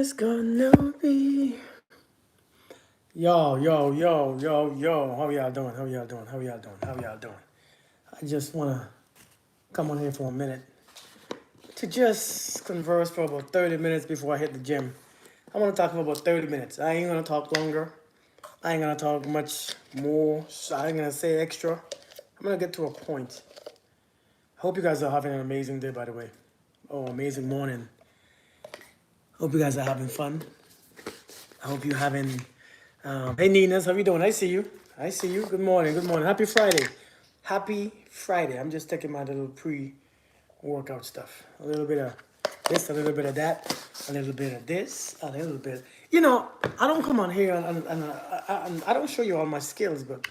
it's gonna be. Yo. How y'all doing? How y'all doing? I just wanna come on here for a minute to just converse for about 30 minutes before I hit the gym. I wanna talk for about 30 minutes. I ain't gonna talk longer. I ain't gonna talk much more. So I ain't gonna say extra. I'm gonna get to a point. I hope you guys are having an amazing day, by the way. Oh, amazing morning. Hope you guys are having fun. I hope you're having. Hey, Ninas, how you doing? I see you. I see you. Good morning. Good morning. Happy Friday. Happy Friday. I'm just taking my little pre-workout stuff. A little bit of this, a little bit of that, a little bit of this, a little bit. I don't come on here and I don't show you all my skills, but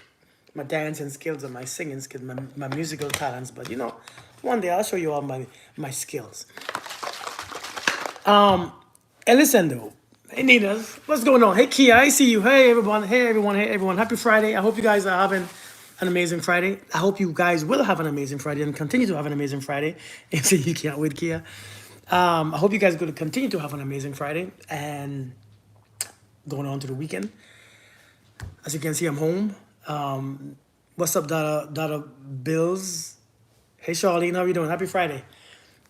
my dancing skills and my singing skills, my musical talents. But one day I'll show you all my skills. And listen though, hey Nina, what's going on? Hey Kia, I see you. Hey everyone, hey everyone, hey everyone. Happy Friday. I hope you guys are having an amazing Friday. I hope you guys will have an amazing Friday and continue to have an amazing Friday. If you can't wait, Kia. I hope you guys are going to continue to have an amazing Friday and going on to the weekend. As you can see, I'm home. What's up, Dada Bills? Hey Charlene, how you doing? Happy Friday.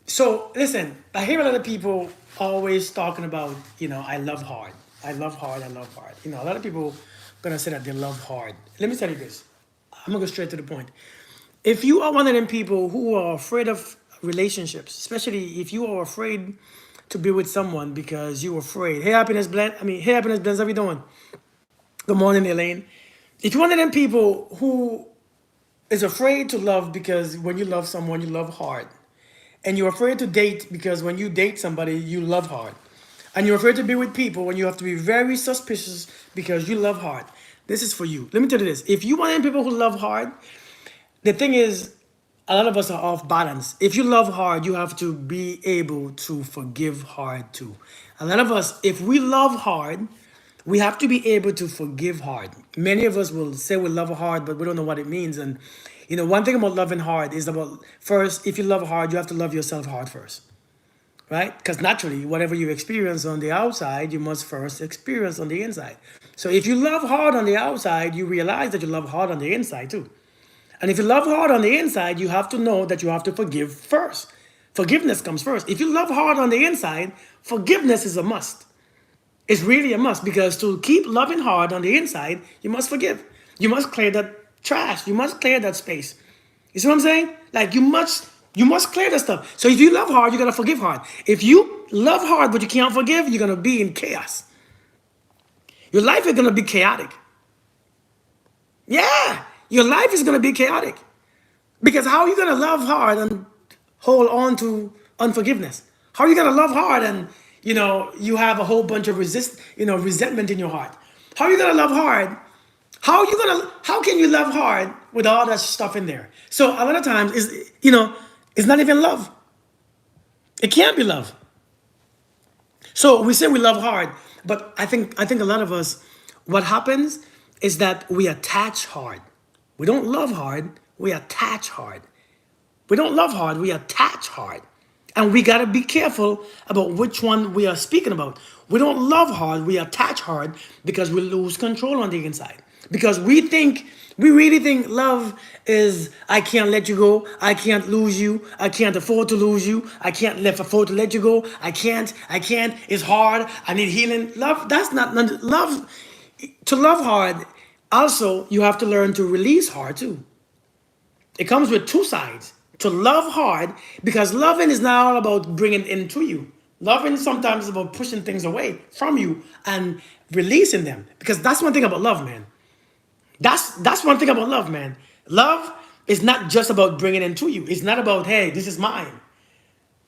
So listen, I hear a lot of people always talking about, I love hard. I love hard. A lot of people gonna say that they love hard. Let me tell you this. I'm gonna go straight to the point. If you are one of them people who are afraid of relationships, especially if you are afraid to be with someone because you're afraid. Hey Happiness Blend. Hey Happiness Blends, how you doing? Good morning, Elaine. If you're one of them people who is afraid to love because when you love someone, you love hard. And you're afraid to date because when you date somebody, you love hard. And you're afraid to be with people when you have to be very suspicious because you love hard. This is for you. Let me tell you this. If you want people who love hard, the thing is, a lot of us are off balance. If you love hard, you have to be able to forgive hard too. A lot of us, if we love hard, we have to be able to forgive hard. Many of us will say we love hard, but we don't know what it means. And one thing about loving hard is about first, if you love hard, you have to love yourself hard first, right? Because naturally, whatever you experience on the outside, you must first experience on the inside. So if you love hard on the outside, you realize that you love hard on the inside too. And if you love hard on the inside, you have to know that you have to forgive first. Forgiveness comes first. If you love hard on the inside, forgiveness is a must. It's really a must because to keep loving hard on the inside, you must forgive. You must clear that trash. You must clear that space. You see what I'm saying? Like you must clear that stuff. So if you love hard, you gotta forgive hard. If you love hard but you can't forgive, you're gonna be in chaos. Your life is gonna be chaotic. Yeah, your life is gonna be chaotic. Because how are you gonna love hard and hold on to unforgiveness? How are you gonna love hard and you have a whole bunch of resentment in your heart? How are you gonna love hard? How can you love hard with all that stuff in there? So a lot of times it's not even love. It can't be love. So we say we love hard, but I think a lot of us, what happens is that we attach hard. We don't love hard, we attach hard. We don't love hard, we attach hard. And we gotta be careful about which one we are speaking about. We don't love hard, we attach hard because we lose control on the inside. Because we really think love is, I can't let you go, I can't lose you, I can't afford to lose you, I can't afford to let you go, I can't, it's hard, I need healing. Love, that's not love. To love hard, also, you have to learn to release hard too. It comes with two sides. To love hard, because loving is not all about bringing into you. Loving sometimes is about pushing things away from you and releasing them. Because that's one thing about love, man. That's one thing about love, man. Love is not just about bringing into you. It's not about, hey, this is mine.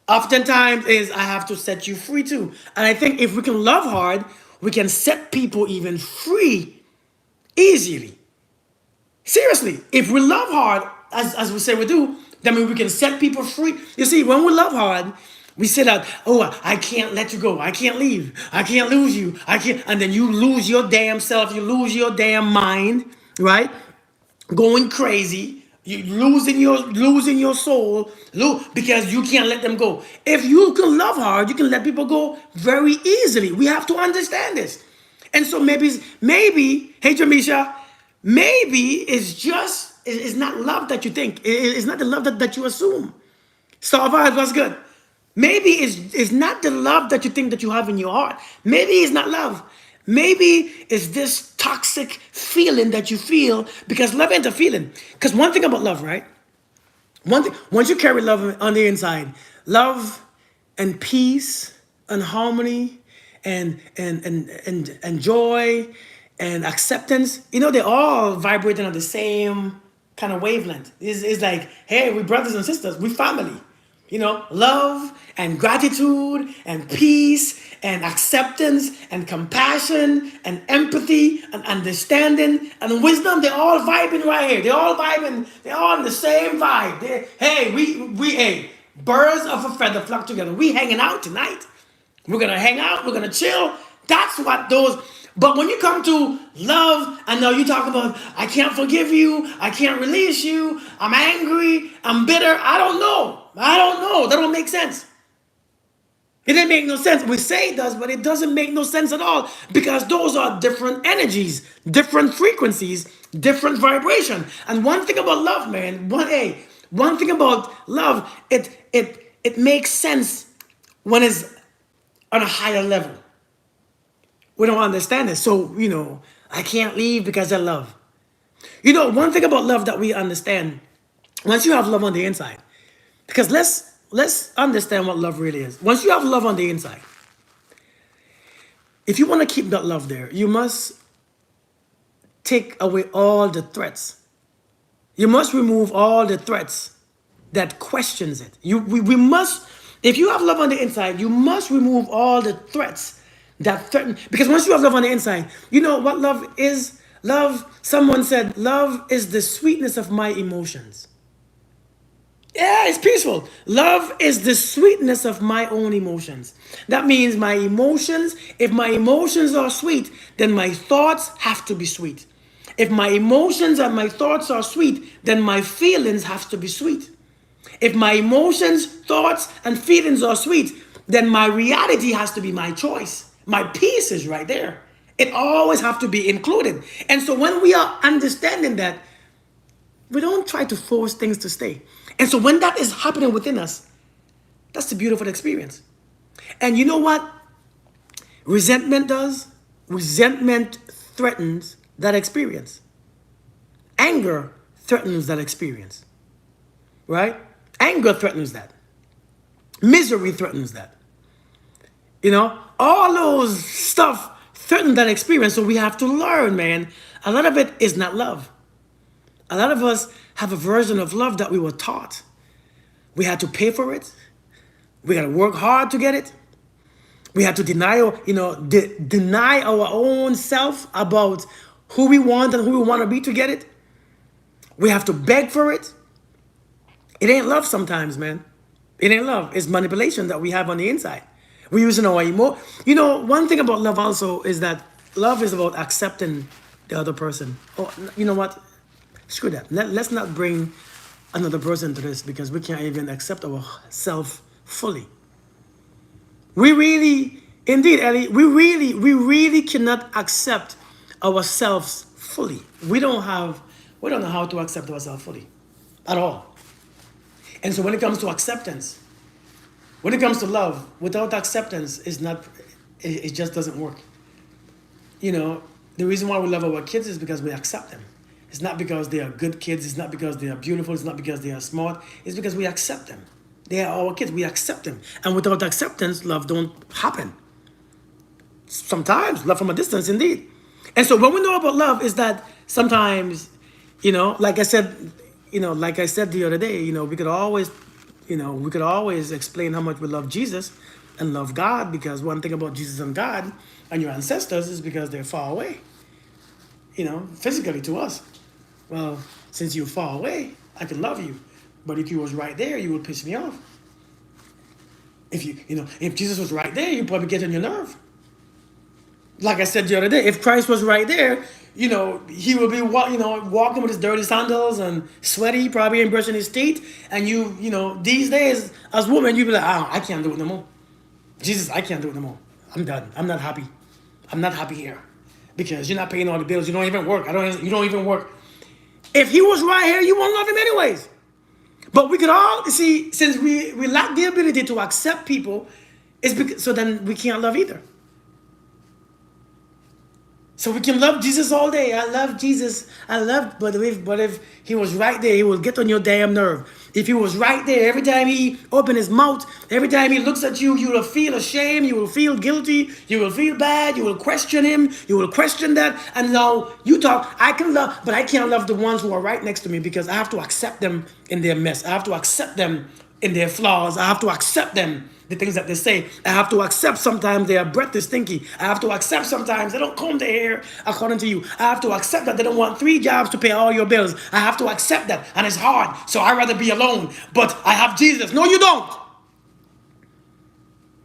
Oftentimes is I have to set you free too. And I think if we can love hard, we can set people even free easily. Seriously, if we love hard, as we say we do, then we can set people free. You see, when we love hard, we say that, oh, I can't let you go. I can't leave. I can't lose you. I can't. And then you lose your damn self. You lose your damn mind, right? Going crazy, You losing your soul because you can't let them go. If you can love hard, you can let people go very easily. We have to understand this. And so maybe, hey Jamisha, maybe it's not love that you think. It's not the love that you assume. Star Vibes, what's good? Maybe it's not the love that you think that you have in your heart. Maybe it's not love. Maybe it's this toxic feeling that you feel because love ain't a feeling. Because one thing about love, right? One thing, once you carry love on the inside, love and peace and harmony and joy and acceptance, they're all vibrating on the same kind of wavelength. It's like, hey, we brothers and sisters, we family. Love and gratitude and peace and acceptance and compassion and empathy and understanding and wisdom, they're all vibing right here. They're all vibing, they're all in the same vibe. Hey, birds of a feather flock together. We hanging out tonight. We're gonna hang out, we're gonna chill. That's what those. But when you come to love, I know you talk about, I can't forgive you, I can't release you, I'm angry, I'm bitter. I don't know. That don't make sense. It didn't make no sense. We say it does, but it doesn't make no sense at all because those are different energies, different frequencies, different vibration. And one thing about love, man, one thing about love, it makes sense when it's on a higher level. We don't understand it. So, I can't leave because I love. One thing about love that we understand, once you have love on the inside, because let's understand what love really is. Once you have love on the inside, if you want to keep that love there, you must take away all the threats. You must remove all the threats that questions it. We must, if you have love on the inside, you must remove all the threats that threaten. Because once you have love on the inside, you know what love is? Love, someone said, love is the sweetness of my emotions. Yeah, it's peaceful. Love is the sweetness of my own emotions. That means my emotions, if my emotions are sweet, then my thoughts have to be sweet. If my emotions and my thoughts are sweet, then my feelings have to be sweet. If my emotions, thoughts, and feelings are sweet, then my reality has to be my choice. My peace is right there. It always have to be included. And so when we are understanding that, we don't try to force things to stay. And so when that is happening within us, that's the beautiful experience. And you know what resentment does? Resentment threatens that experience. Anger threatens that experience. Right? Anger threatens that. Misery threatens that. All those stuff threaten that experience. So we have to learn, man. A lot of it is not love. A lot of us have a version of love that we were taught. We had to pay for it. We got to work hard to get it. We had to deny our own self about who we want and who we want to be to get it. We have to beg for it. It ain't love sometimes, man. It ain't love. It's manipulation that we have on the inside. We're using our one thing about love also is that love is about accepting the other person. Oh, you know what? Screw that. Let's not bring another person to this because we can't even accept ourselves fully. We really, indeed, Ellie, we really cannot accept ourselves fully. We don't know how to accept ourselves fully at all. And so when it comes to acceptance, when it comes to love, without acceptance, it just doesn't work. The reason why we love our kids is because we accept them. It's not because they are good kids. It's not because they are beautiful. It's not because they are smart. It's because we accept them. They are our kids. We accept them. And without acceptance, love don't happen. Sometimes, love from a distance, indeed. And so what we know about love is that sometimes, like I said the other day, we could always explain how much we love Jesus and love God, because one thing about Jesus and God and your ancestors is because they're far away, physically to us. Well, since you're far away, I can love you. But if you was right there, you would piss me off. If Jesus was right there, you'd probably get on your nerve. Like I said the other day, if Christ was right there, he will be walking with his dirty sandals and sweaty, probably ain't brushing his teeth. And these days, as women, you be like, I can't do it no more. Jesus, I can't do it no more. I'm done. I'm not happy. I'm not happy here because you're not paying all the bills. You don't even work. You don't even work. If he was right here, you won't love him anyways. But we could all see, since we lack the ability to accept people, so then we can't love either. So we can love Jesus all day. I love Jesus. But if he was right there, he will get on your damn nerve. If he was right there, every time he open his mouth, every time he looks at you, you will feel ashamed, you will feel guilty, you will feel bad, you will question him, you will question that. And now you talk, I can love, but I can't love the ones who are right next to me because I have to accept them in their mess. I have to accept them in their flaws. I have to accept them, the things that they say. I have to accept sometimes their breath is stinky. I have to accept sometimes they don't comb their hair according to you. I have to accept that they don't want 3 jobs to pay all your bills. I have to accept that, and it's hard. So I'd rather be alone. But I have Jesus. No, you don't.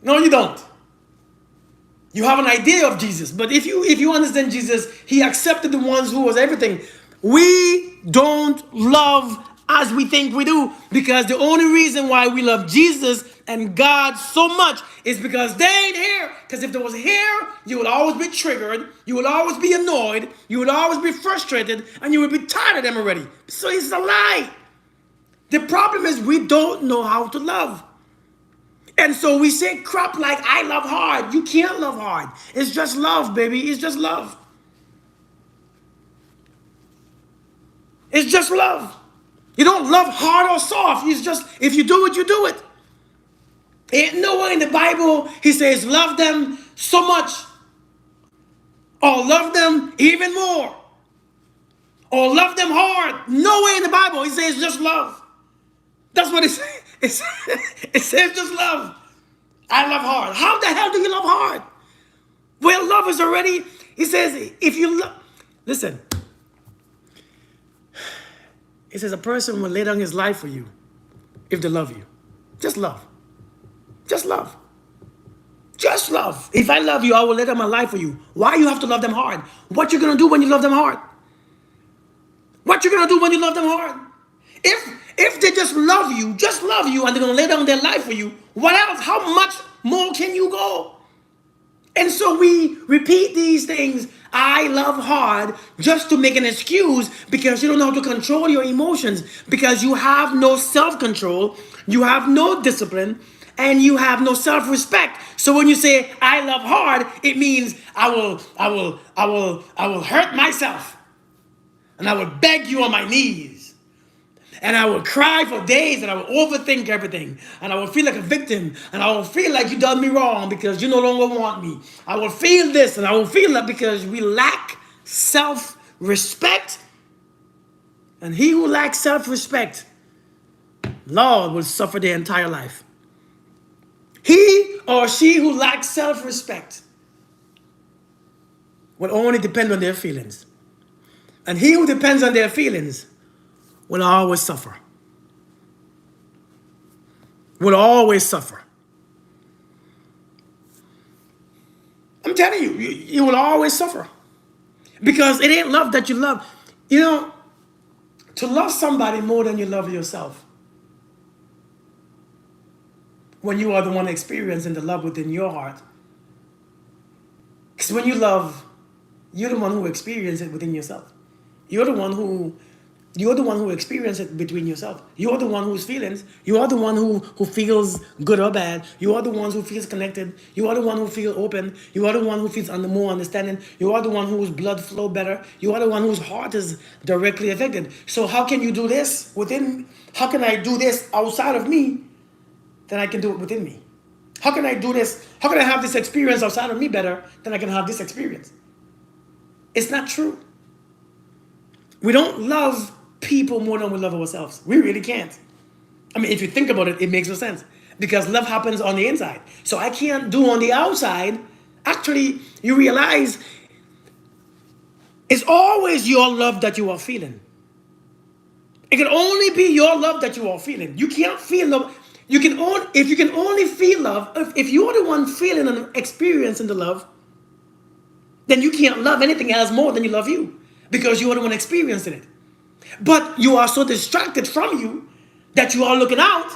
No, you don't. You have an idea of Jesus, but if you understand Jesus, he accepted the ones who was everything. We don't love as we think we do, because the only reason why we love Jesus and God so much is because they ain't here. Because if they was here, you would always be triggered, you would always be annoyed, you would always be frustrated, and you would be tired of them already. So it's a lie. The problem is we don't know how to love. And so we say crap like, I love hard. You can't love hard. It's just love, baby. It's just love. It's just love. You don't love hard or soft. It's just, if you do it, you do it. Ain't nowhere in the Bible he says love them so much, or love them even more, or love them hard. Nowhere in the Bible he says just love. That's what it says. It says just love. I love hard. How the hell do you love hard? Well, love is already, he says, if you love, listen. It says a person will lay down his life for you if they love you. Just love. Just love. Just love. If I love you, I will lay down my life for you. Why you have to love them hard? What you gonna do when you love them hard? What you gonna do when you love them hard? If they just love you, and they're gonna lay down their life for you, what else? How much more can you go? And so we repeat these things, I love hard, just to make an excuse, because you don't know how to control your emotions, because you have no self-control, you have no discipline, and you have no self-respect. So when you say I love hard, it means I will hurt myself, and I will beg you on my knees. And I will cry for days, and I will overthink everything. And I will feel like a victim. And I will feel like you done me wrong because you no longer want me. I will feel this, and I will feel that, because we lack self-respect. And he who lacks self-respect, Lord, will suffer their entire life. He or she who lacks self-respect will only depend on their feelings. And he who depends on their feelings will always suffer. Will always suffer. I'm telling you, you will always suffer. Because it ain't love that you love. You know, to love somebody more than you love yourself, when you are the one experiencing the love within your heart. Because when you love, you're the one who experiences it within yourself. You're the one who experiences it between yourself. You're the one whose feelings. You are the one who feels good or bad. You are the one who feels connected. You are the one who feels open. You are the one who feels more understanding. You are the one whose blood flow better. You are the one whose heart is directly affected. So how can you do this within? How can I do this outside of me than I can do it within me? How can I do this? How can I have this experience outside of me better than I can have this experience? It's not true. We don't love people more than we love ourselves. We really can't. I mean, if you think about it, it makes no sense. Because love happens on the inside. So I can't do on the outside. Actually, you realize it's always your love that you are feeling. It can only be your love that you are feeling. You can't feel love. If you can only feel love, if you're the one feeling and experiencing the love, then you can't love anything else more than you love you, because you are the one experiencing it. But you are so distracted from you that you are looking out,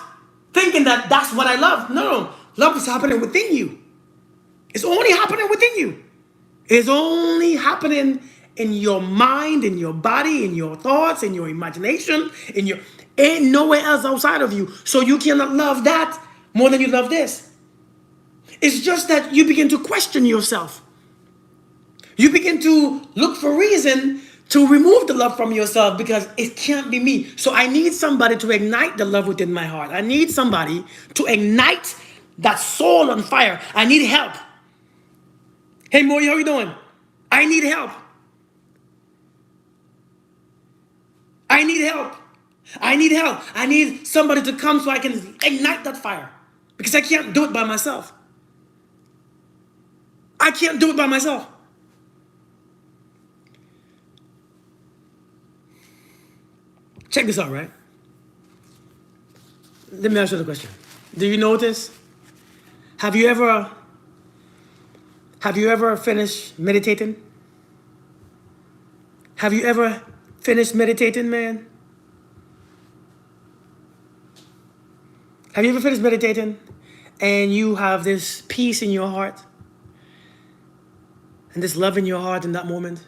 thinking that that's what I love. No, love is happening within you. It's only happening within you. It's only happening in your mind, in your body, in your thoughts, in your imagination, ain't nowhere else outside of you. So you cannot love that more than you love this. It's just that you begin to question yourself. You begin to look for reason to remove the love from yourself, because it can't be me. So I need somebody to ignite the love within my heart. I need somebody to ignite that soul on fire. I need help. Hey, Maury, how you doing? I need help. I need help. I need help. I need somebody to come so I can ignite that fire, because I can't do it by myself. I can't do it by myself. Check this out, right? Let me ask you the question. Do you notice? Have you ever finished meditating? Have you ever finished meditating, man? Have you ever finished meditating and you have this peace in your heart and this love in your heart in that moment?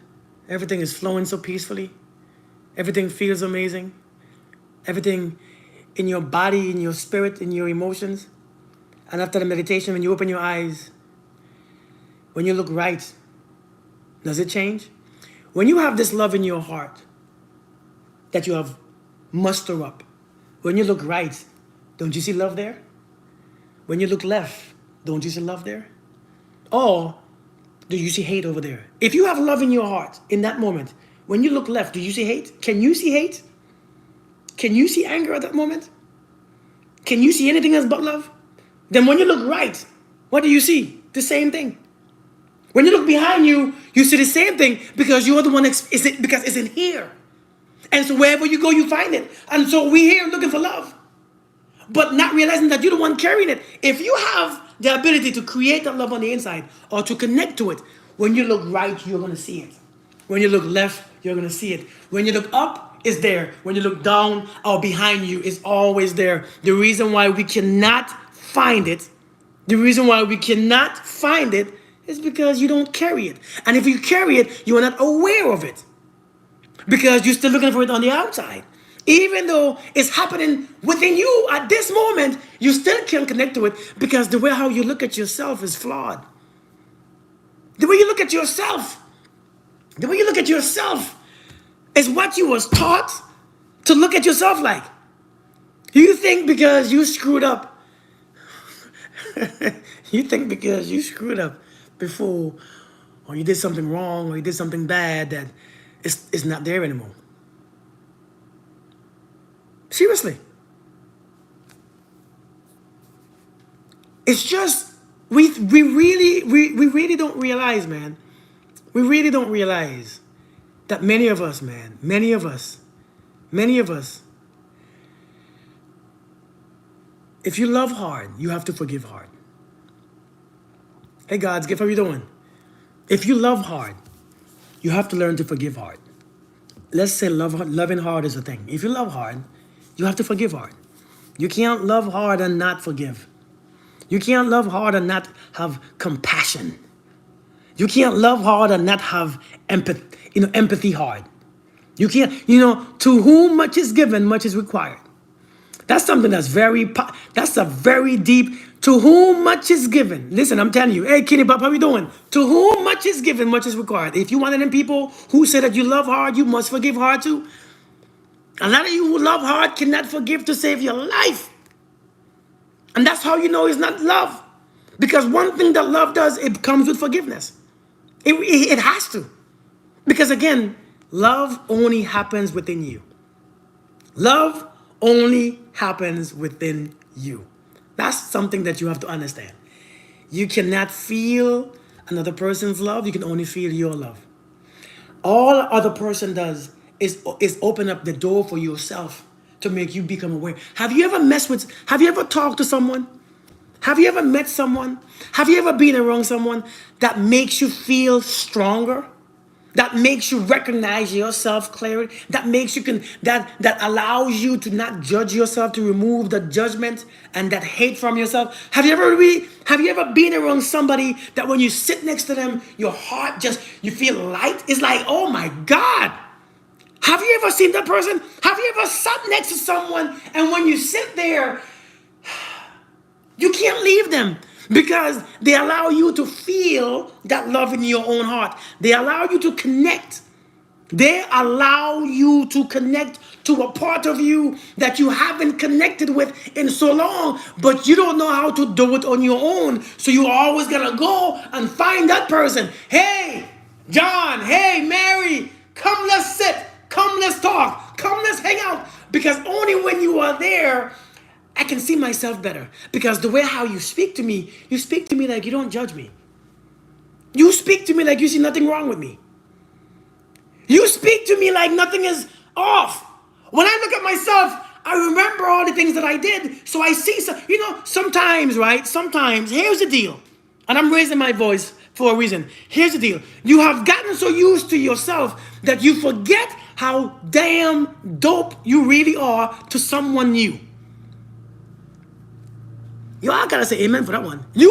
Everything is flowing so peacefully. Everything feels amazing. Everything in your body, in your spirit, in your emotions. And after the meditation, when you open your eyes, when you look right, does it change? When you have this love in your heart that you have mustered up, when you look right, don't you see love there? When you look left, don't you see love there? Or do you see hate over there? If you have love in your heart in that moment, when you look left, do you see hate? Can you see hate? Can you see anger at that moment? Can you see anything else but love? Then when you look right, what do you see? The same thing. When you look behind you, you see the same thing, because you're the one, because it's in here. And so wherever you go, you find it. And so we're here looking for love, but not realizing that you're the one carrying it. If you have the ability to create that love on the inside, or to connect to it, when you look right, you're going to see it. When you look left, you're going to see it. When you look up, it's there. When you look down or behind you, it's always there. The reason why we cannot find it, is because you don't carry it. And if you carry it, you are not aware of it, because you're still looking for it on the outside. Even though it's happening within you at this moment, you still can't connect to it, because the way how you look at yourself is flawed. The way you look at yourself is what you was taught to look at yourself like. You think because you screwed up, before, or you did something wrong, or you did something bad, that it's not there anymore. Seriously. It's just, we really don't realize, man. We really don't realize that many of us, if you love hard, you have to forgive hard. Hey, God's gift, how you doing? If you love hard, you have to learn to forgive hard. Let's say loving hard is a thing. If you love hard, you have to forgive hard. You can't love hard and not forgive. You can't love hard and not have compassion. You can't love hard and not have empathy hard. You can't, to whom much is given, much is required. That's something that's that's a very deep, to whom much is given. Listen, I'm telling you, hey, Kitty Bob, how you doing? To whom much is given, much is required. If you one of them people who say that you love hard, you must forgive hard too. A lot of you who love hard cannot forgive to save your life. And that's how you know it's not love. Because one thing that love does, it comes with forgiveness. It has to. Because again, love only happens within you. Love only happens within you. That's something that you have to understand. You cannot feel another person's love. You can only feel your love. All other person does is open up the door for yourself to make you become aware. Have you ever talked to someone? Have you ever met someone? Have you ever been around someone that makes you feel stronger? That makes you recognize yourself clearly, that makes you that allows you to not judge yourself, to remove the judgment and that hate from yourself. Have you ever been around somebody that when you sit next to them, your heart just, you feel light? It's like, oh my God. Have you ever seen that person? Have you ever sat next to someone and when you sit there, you can't leave them because they allow you to feel that love in your own heart. They allow you to connect. They allow you to connect to a part of you that you haven't connected with in so long, but you don't know how to do it on your own. So you always gotta go and find that person. Hey, John, hey, Mary, come let's sit, come let's talk, come let's hang out. Because only when you are there, I can see myself better. Because the way how you speak to me like you don't judge me. You speak to me like you see nothing wrong with me. You speak to me like nothing is off. When I look at myself, I remember all the things that I did. So I see, sometimes, right? Sometimes, here's the deal. And I'm raising my voice for a reason. Here's the deal. You have gotten so used to yourself that you forget how damn dope you really are to someone new. Y'all gotta say amen for that one. You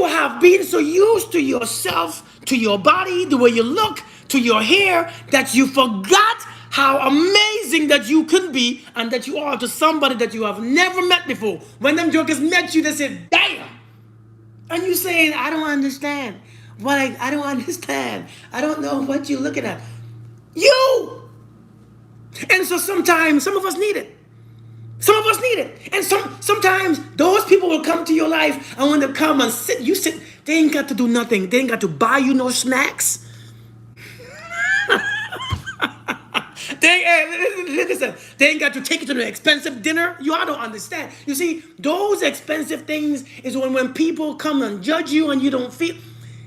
have been so used to yourself, to your body, the way you look, to your hair, that you forgot how amazing that you could be and that you are to somebody that you have never met before. When them jokers met you, they said, damn. And you saying, I don't understand. I don't understand. I don't know what you're looking at. You! And so sometimes, some of us need it. Some of us need it. And sometimes those people will come to your life, and when they come and sit, they ain't got to do nothing. They ain't got to buy you no snacks. Listen, they ain't got to take you to the expensive dinner. You all don't understand. You see, those expensive things is when people come and judge you and you don't feel.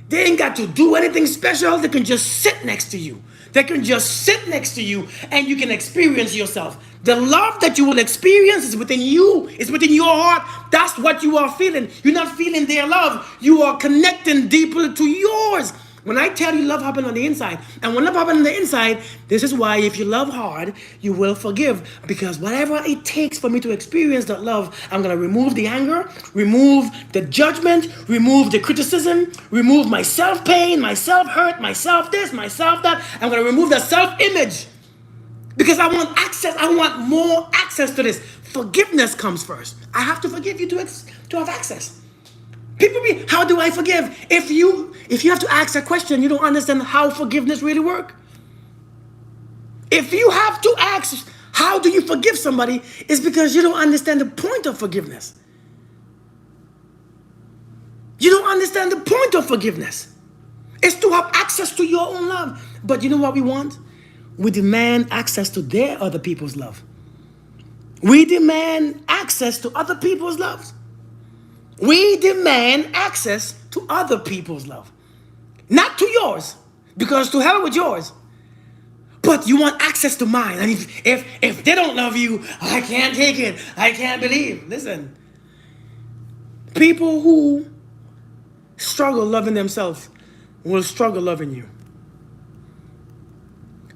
They ain't got to do anything special. They can just sit next to you. They can just sit next to you and you can experience yourself. The love that you will experience is within you. It's within your heart. That's what you are feeling. You're not feeling their love. You are connecting deeper to yours. When I tell you love happens on the inside, and when love happens on the inside, this is why if you love hard, you will forgive. Because whatever it takes for me to experience that love, I'm going to remove the anger, remove the judgment, remove the criticism, remove my self-pain, my self-hurt, myself this, myself that. I'm going to remove the self-image. Because I want access. I want more access to this. Forgiveness comes first. I have to forgive you to have access. How do I forgive? If you have to ask a question, you don't understand how forgiveness really works. If you have to ask, how do you forgive somebody? It's because you don't understand the point of forgiveness. You don't understand the point of forgiveness. It's to have access to your own love. But you know what we want? We demand access to their other people's love. We demand access to other people's love. We demand access to other people's love. Not to yours, because to hell with yours. But you want access to mine. And if they don't love you, I can't take it. I can't believe. Listen, people who struggle loving themselves will struggle loving you.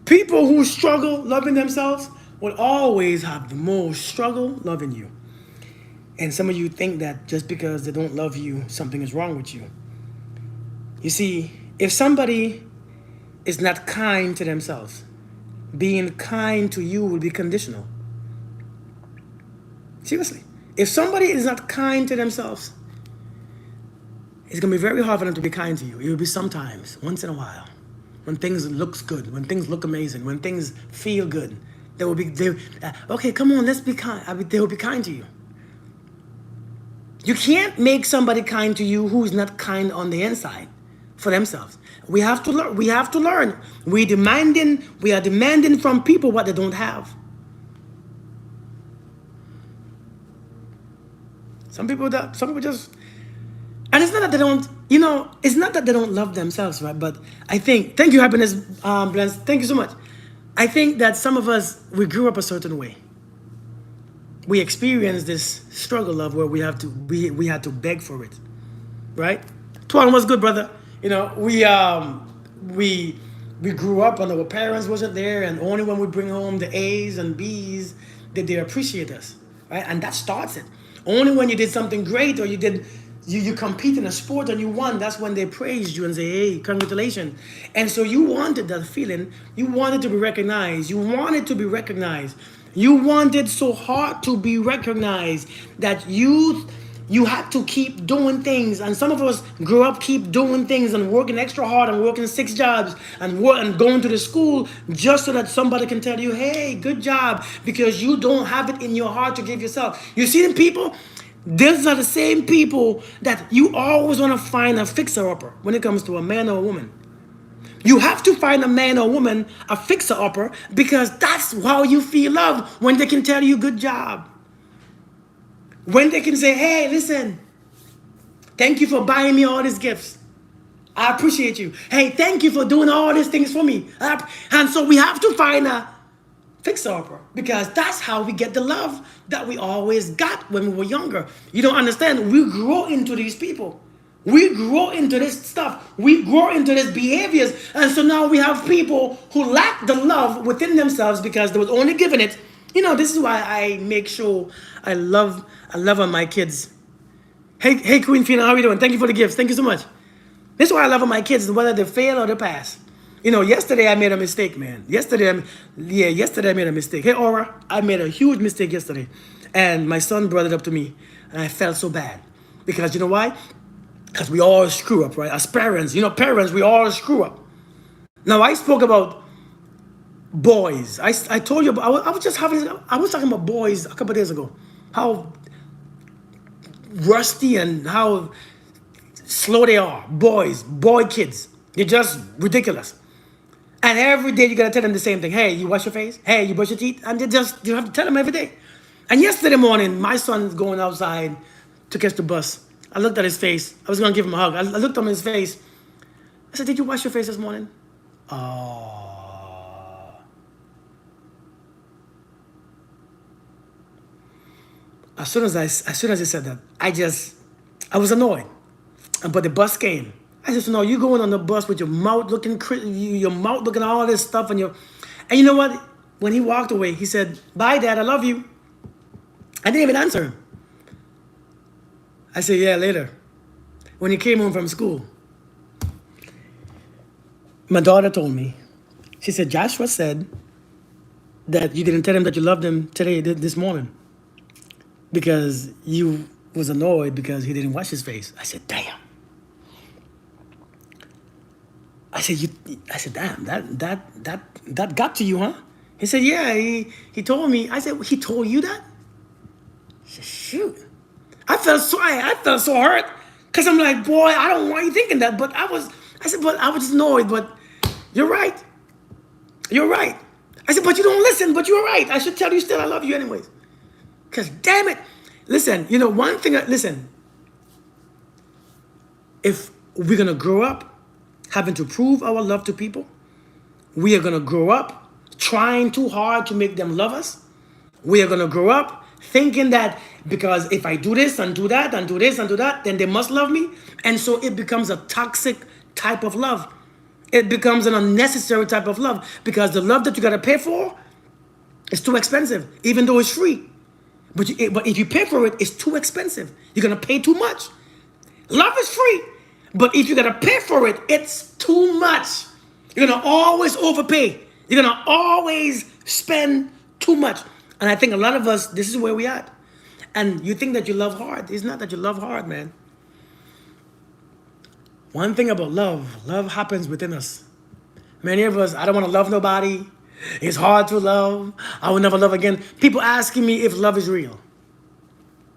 People who struggle loving themselves will always have the most struggle loving you. And some of you think that just because they don't love you, something is wrong with you. You see, if somebody is not kind to themselves, being kind to you will be conditional. Seriously. If somebody is not kind to themselves, it's going to be very hard for them to be kind to you. It will be sometimes, once in a while, when things looks good, when things look amazing, when things feel good. Okay, come on, let's be kind. They will be kind to you. You can't make somebody kind to you who's not kind on the inside for themselves. We have to learn. We are demanding from people what they don't have. Some people just, and it's not that they don't, it's not that they don't love themselves, right? But I think, thank you, Happiness, Bless, thank you so much. I think that some of us, we grew up a certain way. we experience this struggle of where we had to beg for it, right? Twan was good, brother. You know, we we grew up and our parents wasn't there, and only when we bring home the A's and B's did they appreciate us, right? And that starts it. Only when you did something great or you compete in a sport and you won, that's when they praised you and say, hey, congratulations. And so you wanted that feeling. You wanted to be recognized. You wanted to be recognized. You wanted so hard to be recognized that you had to keep doing things. And some of us grew up keep doing things and working extra hard and working 6 jobs and going to the school just so that somebody can tell you, hey, good job, because you don't have it in your heart to give yourself. You see them people? These are the same people that you always want to find a fixer-upper when it comes to a man or a woman. You have to find a man or woman, a fixer-upper, because that's how you feel love, when they can tell you good job. When they can say, hey, listen, thank you for buying me all these gifts. I appreciate you. Hey, thank you for doing all these things for me. And so we have to find a fixer-upper, because that's how we get the love that we always got when we were younger. You don't understand. We grow into these people. We grow into this stuff. We grow into these behaviors. And so now we have people who lack the love within themselves because they was only given it. You know, this is why I make sure I love on my kids. Hey, Queen Fina, how are you doing? Thank you for the gifts. Thank you so much. This is why I love on my kids, whether they fail or they pass. You know, yesterday I made a mistake, man. Yesterday I made a mistake. Hey, Aura, I made a huge mistake yesterday. And my son brought it up to me. And I felt so bad. Because you know why? Because we all screw up, right? As parents, parents, we all screw up. Now, I spoke about boys. I told you, I was talking about boys a couple of days ago. How rusty and how slow they are. Boy kids. They're just ridiculous. And every day you gotta tell them the same thing. Hey, you wash your face? Hey, you brush your teeth? And you have to tell them every day. And yesterday morning, my son's going outside to catch the bus. I looked at his face. I was gonna give him a hug. I looked at his face. I said, did you wash your face this morning? Oh. As soon as he said that, I was annoyed. But the bus came. I said, no, you going on the bus with your mouth looking all this stuff, and you know what? When he walked away, he said, bye, Dad, I love you. I didn't even answer him. I said, yeah, later. When he came home from school, my daughter told me, she said, Joshua said that you didn't tell him that you loved him this morning, because you was annoyed because he didn't wash his face. I said, damn. I said, damn, that got to you, huh? He said, yeah, he told me. I said, he told you that? He said, shoot. I felt so hurt, because I'm like, boy, I don't want you thinking that, but I was just annoyed, but you're right. You're right. I said, but you don't listen, but you're right. I should tell you still I love you anyways. Because damn it. Listen, one thing, listen. If we're going to grow up having to prove our love to people, we are going to grow up trying too hard to make them love us. We are going to grow up thinking that because if I do this and do that and do this and do that, then they must love me. And so it becomes a toxic type of love. It becomes an unnecessary type of love, because the love that you got to pay for is too expensive, even though it's free. But if you pay for it, it's too expensive. You're going to pay too much. Love is free. But if you got to pay for it, it's too much. You're going to always overpay. You're going to always spend too much. And I think a lot of us, this is where we at. And you think that you love hard. It's not that you love hard, man. One thing about love happens within us. Many of us, I don't want to love nobody. It's hard to love. I will never love again. People asking me if love is real.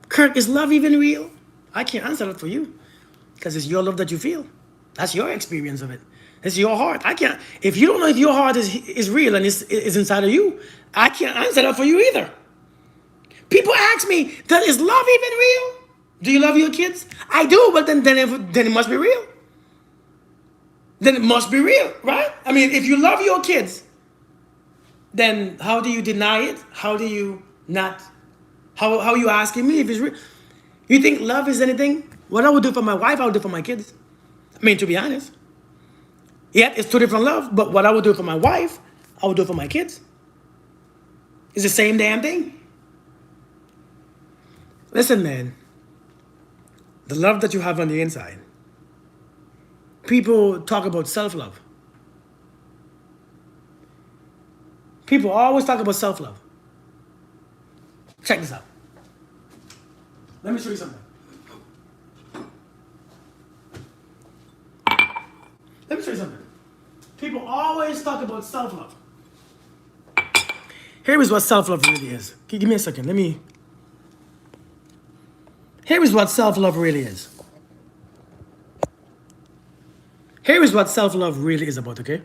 Kirk, is love even real? I can't answer that for you, because it's your love that you feel. That's your experience of it. It's your heart. I can't. If you don't know if your heart is real and is inside of you, I can't answer that for you either. People ask me, is love even real? Do you love your kids? I do, but then it must be real. Then it must be real, right? I mean, if you love your kids, then how do you deny it? How do you not How are you asking me if it's real? You think love is anything? What I would do for my wife, I would do for my kids. I mean, to be honest. Yet it's two different love, but what I would do for my wife, I would do for my kids. It's the same damn thing. Listen, man. The love that you have on the inside. People talk about self-love. People always talk about self-love. Check this out. Let me show you something. Let me show you something. People always talk about self-love. Here is what self-love really is. Give me a second. Here is what self-love really is. Here is what self-love really is about, okay?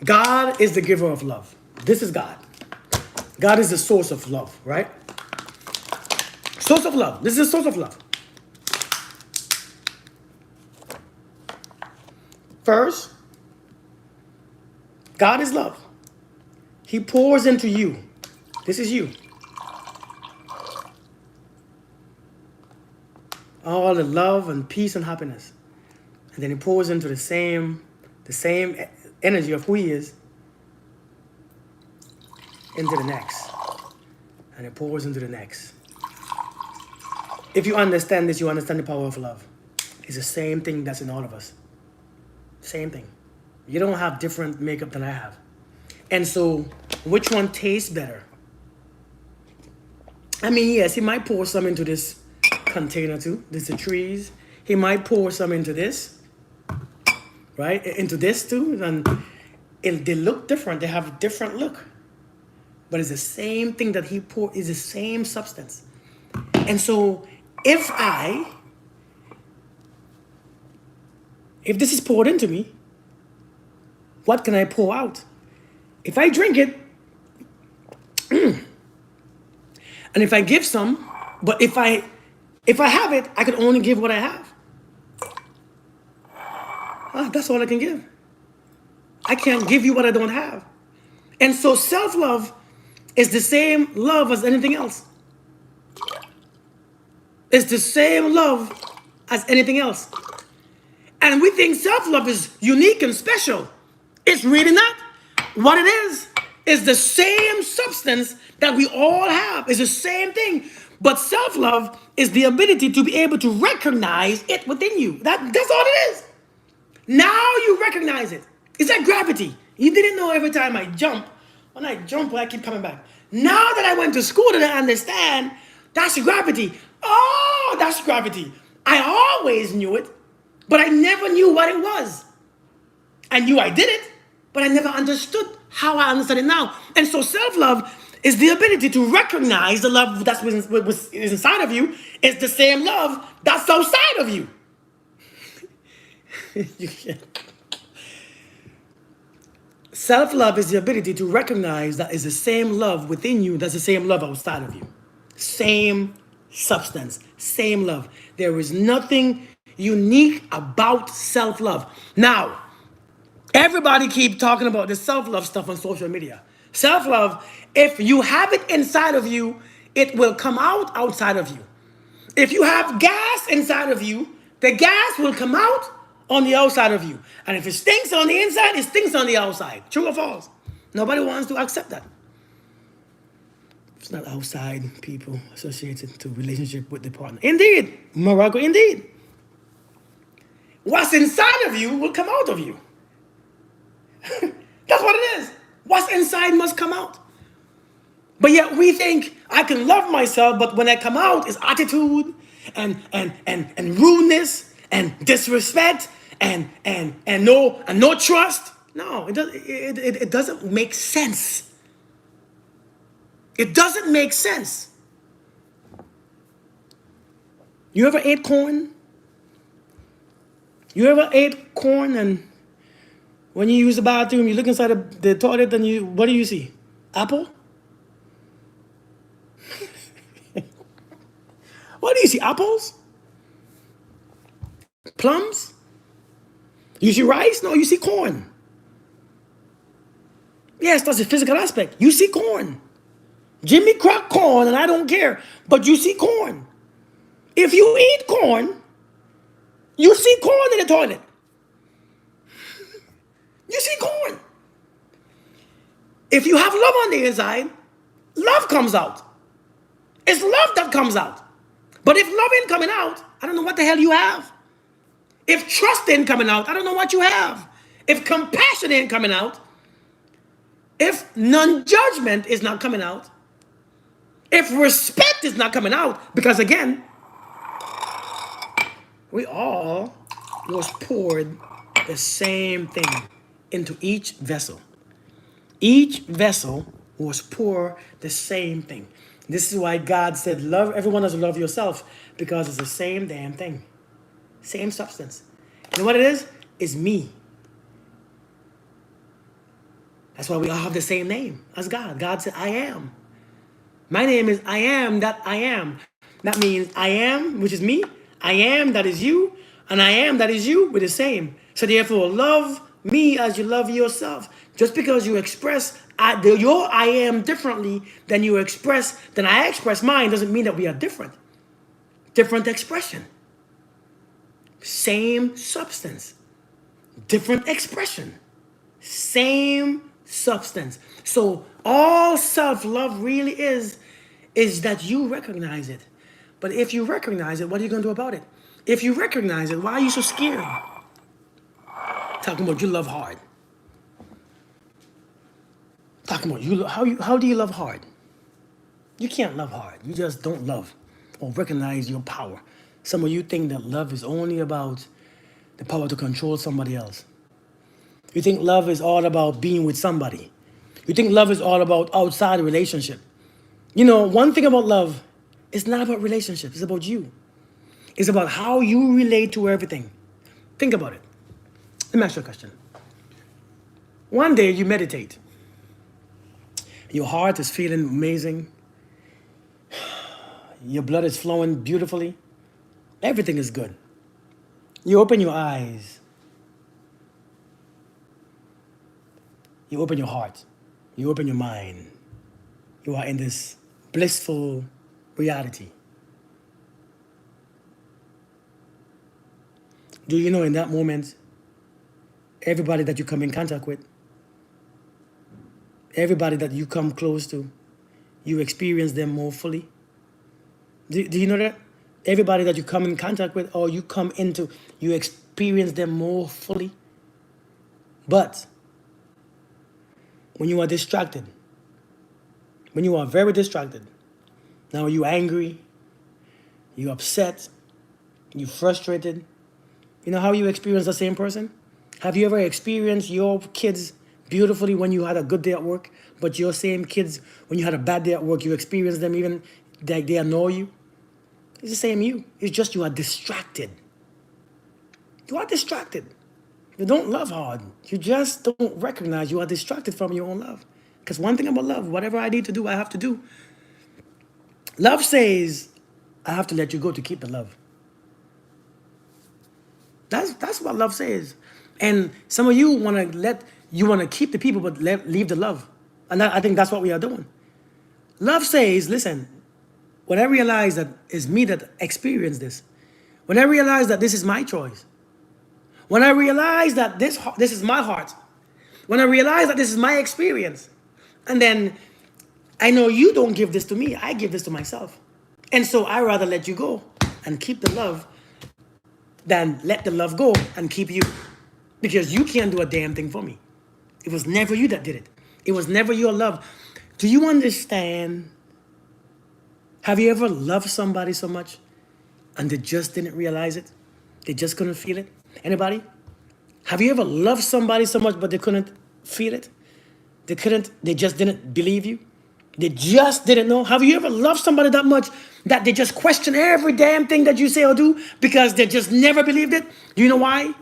God is the giver of love. This is God. God is the source of love, right? Source of love. This is the source of love. First, God is love. He pours into you. This is you. All the love and peace and happiness. And then he pours into the same energy of who he is into the next. And it pours into the next. If you understand this, you understand the power of love. It's the same thing that's in all of us. Same thing. You don't have different makeup than I have. And so, which one tastes better? I mean, yes, he might pour some into this container too. This is the trees. He might pour some into this, right? Into this too. And they look different. They have a different look. But it's the same thing that he poured. It's the same substance. And so, if this is poured into me, what can I pour out? If I drink it, and if I give some, but if I have it, I can only give what I have. That's all I can give. I can't give you what I don't have. And so self-love is the same love as anything else. It's the same love as anything else. And we think self-love is unique and special. It's really not. What it is the same substance that we all have. It's the same thing. But self-love is the ability to be able to recognize it within you. That's all it is. Now you recognize it. It's like gravity. You didn't know every time I jump. When I jump, I keep coming back. Now that I went to school, that I understand, that's gravity. Oh, that's gravity. I always knew it, but I never knew what it was. I knew I did it, but I never understood how I understand it now. And so self-love is the ability to recognize the love that's is inside of you is the same love that's outside of you. You can't. Self-love is the ability to recognize that is the same love within you that's the same love outside of you. Same substance, same love. There is nothing unique about self-love. Now, everybody keep talking about the self-love stuff on social media. Self-love, if you have it inside of you, it will come out outside of you. If you have gas inside of you, the gas will come out on the outside of you. And if it stinks on the inside, it stinks on the outside. True or false? Nobody wants to accept that. It's not outside people associated to relationship with the partner. Indeed, Morocco, indeed. What's inside of you will come out of you. That's what it is. What's inside must come out. But yet we think I can love myself, but when I come out, it's attitude and rudeness and disrespect and no trust. No, it doesn't make sense. It doesn't make sense. You ever ate corn? You ever ate corn and when you use the bathroom, you look inside the toilet and what do you see? Apple? What do you see? Apples? Plums? You see rice? No, you see corn. Yes, that's a physical aspect. You see corn. Jimmy crack corn, and I don't care. But you see corn. If you eat corn, you see corn in the toilet. You see corn. If you have love on the inside, love comes out. It's love that comes out. But if love ain't coming out, I don't know what the hell you have. If trust ain't coming out, I don't know what you have. If compassion ain't coming out, if non-judgment is not coming out, if respect is not coming out, because again, we all was poured the same thing into each vessel. Each vessel was poured the same thing. This is why God said, love everyone as you love yourself, because it's the same damn thing. Same substance. You know what it is? It's me. That's why we all have the same name as God. God said, I am. My name is I am that I am. That means I am, which is me. I am, that is you. And I am, that is you. We're the same. So therefore, love me as you love yourself. Just because you express your I am differently than I express mine doesn't mean that we are different. Different expression. Same substance. Different expression. Same substance. So all self-love really is that you recognize it. But if you recognize it, what are you going to do about it? If you recognize it, why are you so scared? Talking about you love hard. Talking about how do you love hard? You can't love hard. You just don't love or recognize your power. Some of you think that love is only about the power to control somebody else. You think love is all about being with somebody. You think love is all about outside a relationship. You know, one thing about love, it's not about relationships. It's about you. It's about how you relate to everything. Think about it. Let me ask you a question. One day you meditate. Your heart is feeling amazing. Your blood is flowing beautifully. Everything is good. You open your eyes. You open your heart. You open your mind. You are in this blissful reality. Do you know in that moment, everybody that you come in contact with, everybody that you come close to, you experience them more fully? Do you know that? Everybody that you come in contact with or you come into, you experience them more fully. But when you are distracted, when you are very distracted, now you're angry, you're upset, you're frustrated. You know how you experience the same person? Have you ever experienced your kids beautifully when you had a good day at work, but your same kids, when you had a bad day at work, you experience them even like they annoy you? It's the same you. It's just you are distracted. You are distracted. You don't love hard. You just don't recognize you are distracted from your own love. Because one thing about love, whatever I need to do, I have to do. Love says, I have to let you go to keep the love. That's what love says. And some of you want to keep the people, but leave the love. And I think that's what we are doing. Love says, listen, when I realize that it's me that experienced this, when I realize that this is my choice, when I realize that this is my heart, when I realize that this is my experience, and then I know you don't give this to me, I give this to myself. And so I rather let you go and keep the love than let the love go and keep you. Because you can't do a damn thing for me. It was never you that did it. It was never your love. Do you understand? Have you ever loved somebody so much and they just didn't realize it? They just couldn't feel it? Anybody? Have you ever loved somebody so much but they couldn't feel it? They just didn't believe you? They just didn't know? Have you ever loved somebody that much that they just question every damn thing that you say or do because they just never believed it? Do you know why?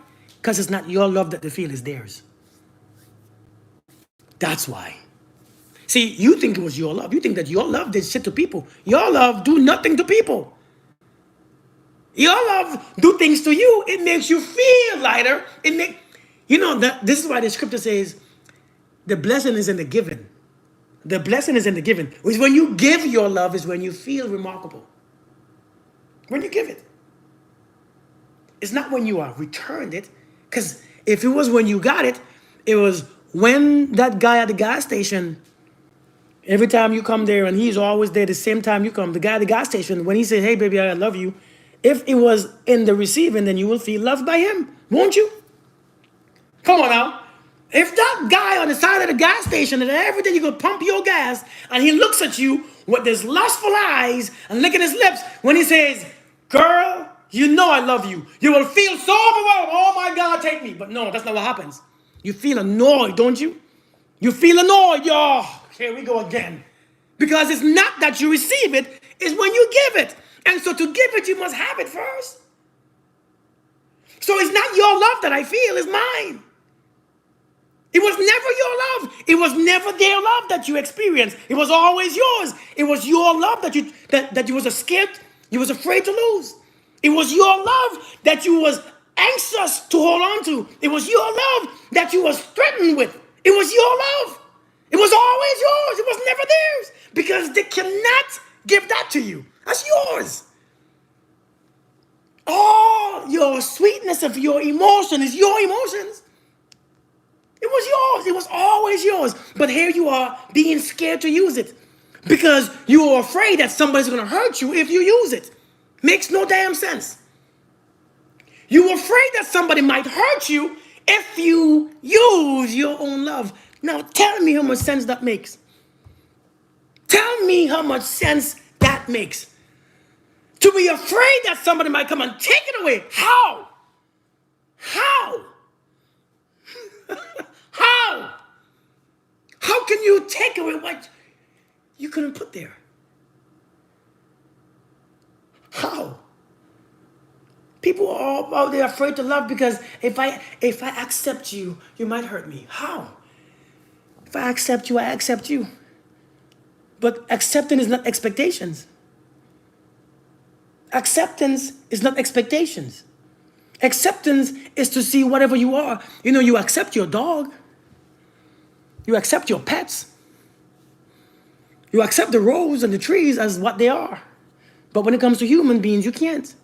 Because it's not your love that they feel, it's theirs. That's why. See, you think it was your love. You think that your love did shit to people. Your love do nothing to people. Your love do things to you. It makes you feel lighter. You know that this is why the scripture says, The blessing is in the giving. The blessing is in the giving. It's when you give your love is when you feel remarkable. When you give it. It's not when you are returned it. Because if it was when you got it, it was when that guy at the gas station, every time you come there and he's always there the same time you come, the guy at the gas station, when he said, hey baby, I love you, if it was in the receiving, then you will feel loved by him, won't you? Come on now. If that guy on the side of the gas station and every day you go pump your gas and he looks at you with his lustful eyes and licking his lips when he says, girl, you know I love you. You will feel so overwhelmed. Oh my God, take me. But no, that's not what happens. You feel annoyed, don't you? You feel annoyed, y'all. Here we go again. Because it's not that you receive it, it's when you give it. And so to give it, you must have it first. So it's not your love that I feel, it's mine. It was never your love. It was never their love that you experienced. It was always yours. It was your love that you was scared, you was afraid to lose. It was your love that you was anxious to hold on to. It was your love that you was threatened with. It was your love. It was always yours. It was never theirs. Because they cannot give that to you. That's yours. All your sweetness of your emotion is your emotions. It was yours. It was always yours. But here you are being scared to use it because you are afraid that somebody's going to hurt you if you use it. Makes no damn sense. You're afraid that somebody might hurt you if you use your own love. Now tell me how much sense that makes. Tell me how much sense that makes. To be afraid that somebody might come and take it away. How? How? How? How can you take away what you couldn't put there? How? People are all out there afraid to love because if I accept you, you might hurt me. How? If I accept you, I accept you. But acceptance is not expectations. Acceptance is not expectations. Acceptance is to see whatever you are. You know, you accept your dog. You accept your pets. You accept the roads and the trees as what they are. But when it comes to human beings, you can't.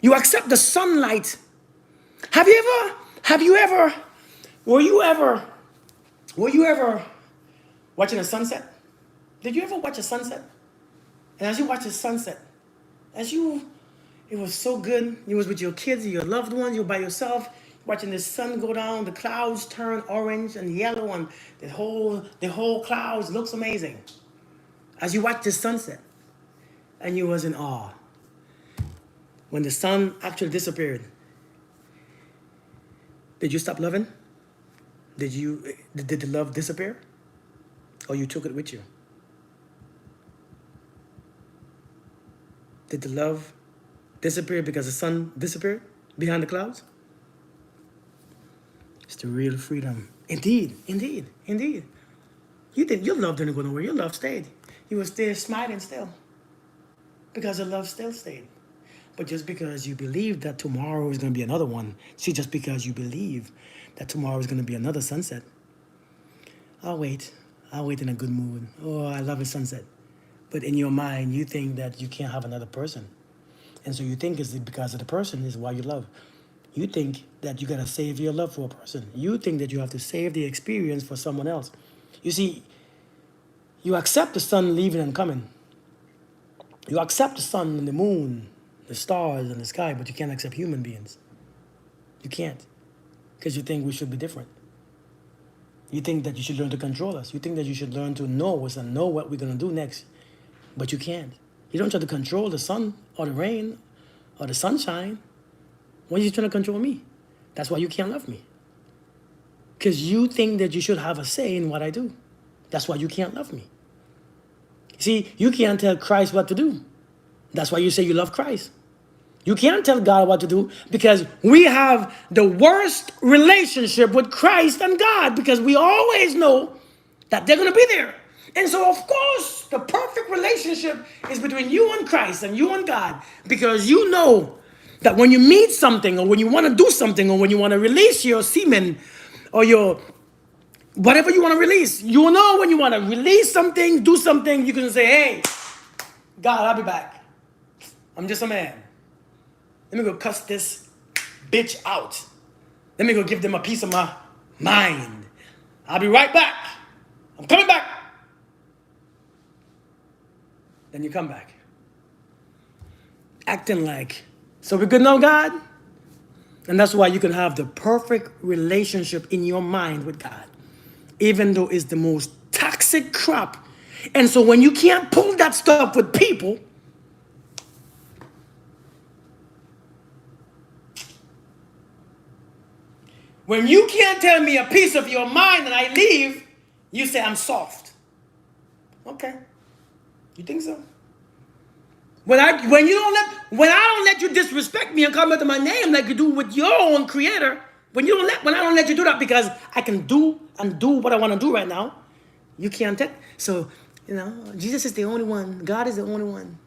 You accept the sunlight. Were you ever watching a sunset? Did you ever watch a sunset? And as you watch a sunset, it was so good. You was with your kids, your loved ones, you were by yourself, watching the sun go down, the clouds turn orange and yellow, and the whole clouds looks amazing. As you watch the sunset, and you was in awe. When the sun actually disappeared, did you stop loving? Did the love disappear? Or you took it with you? Did the love disappear because the sun disappeared behind the clouds? It's the real freedom. Indeed, indeed, indeed. Your love didn't go nowhere. Your love stayed. You were still smiling still. Because the love still stayed. But just because you believe that tomorrow is going to be another one, see, just because you believe that tomorrow is going to be another sunset, I'll wait in a good mood. Oh, I love a sunset. But in your mind, you think that you can't have another person. And so you think it's because of the person is why you love. You think that you got to save your love for a person. You think that you have to save the experience for someone else. You see, you accept the sun leaving and coming. You accept the sun and the moon, the stars and the sky, but you can't accept human beings. You can't. Because you think we should be different. You think that you should learn to control us. You think that you should learn to know us and know what we're going to do next. But you can't. You don't try to control the sun or the rain or the sunshine. Why are you trying to control me? That's why you can't love me. Because you think that you should have a say in what I do. That's why you can't love me. See, you can't tell Christ what to do. That's why you say you love Christ. You can't tell God what to do because we have the worst relationship with Christ and God because we always know that they're going to be there. And so, of course, the perfect relationship is between you and Christ and you and God because you know that when you meet something or when you want to do something or when you want to release your semen or your Whatever you want to release. You know when you want to release something, do something, you can say, hey, God, I'll be back. I'm just a man. Let me go cuss this bitch out. Let me go give them a piece of my mind. I'll be right back. I'm coming back. Then you come back. Acting like, so we're good now, God? And that's why you can have the perfect relationship in your mind with God, even though it's the most toxic crap. And so when you can't pull that stuff with people, when you can't tell me a piece of your mind and I leave, you say I'm soft. Okay. You think so? When I don't let you disrespect me and come into my name like you do with your own creator, when I don't let you do that because I can do what I want to do right now, you can't take. So, Jesus is the only one. God is the only one.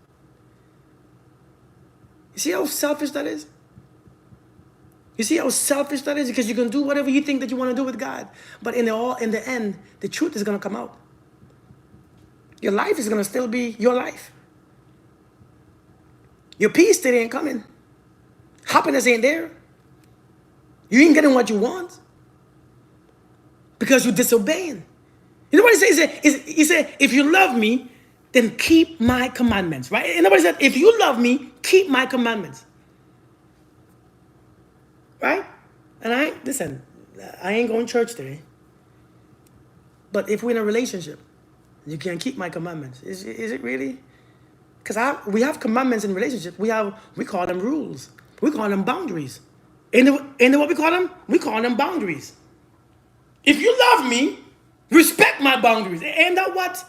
You see how selfish that is? You see how selfish that is? Because you can do whatever you think that you want to do with God. But in the end, the truth is going to come out. Your life is going to still be your life. Your peace today ain't coming. Happiness ain't there. You ain't getting what you want because you're disobeying. You know what he said? He said, if you love me, then keep my commandments, right? And nobody said, if you love me, keep my commandments. Right? And I ain't going to church today. But if we're in a relationship, you can't keep my commandments. Is it really? Because we have commandments in relationships. We call them rules. We call them boundaries. And what we call them? We call them boundaries. If you love me, respect my boundaries. Ain't that what?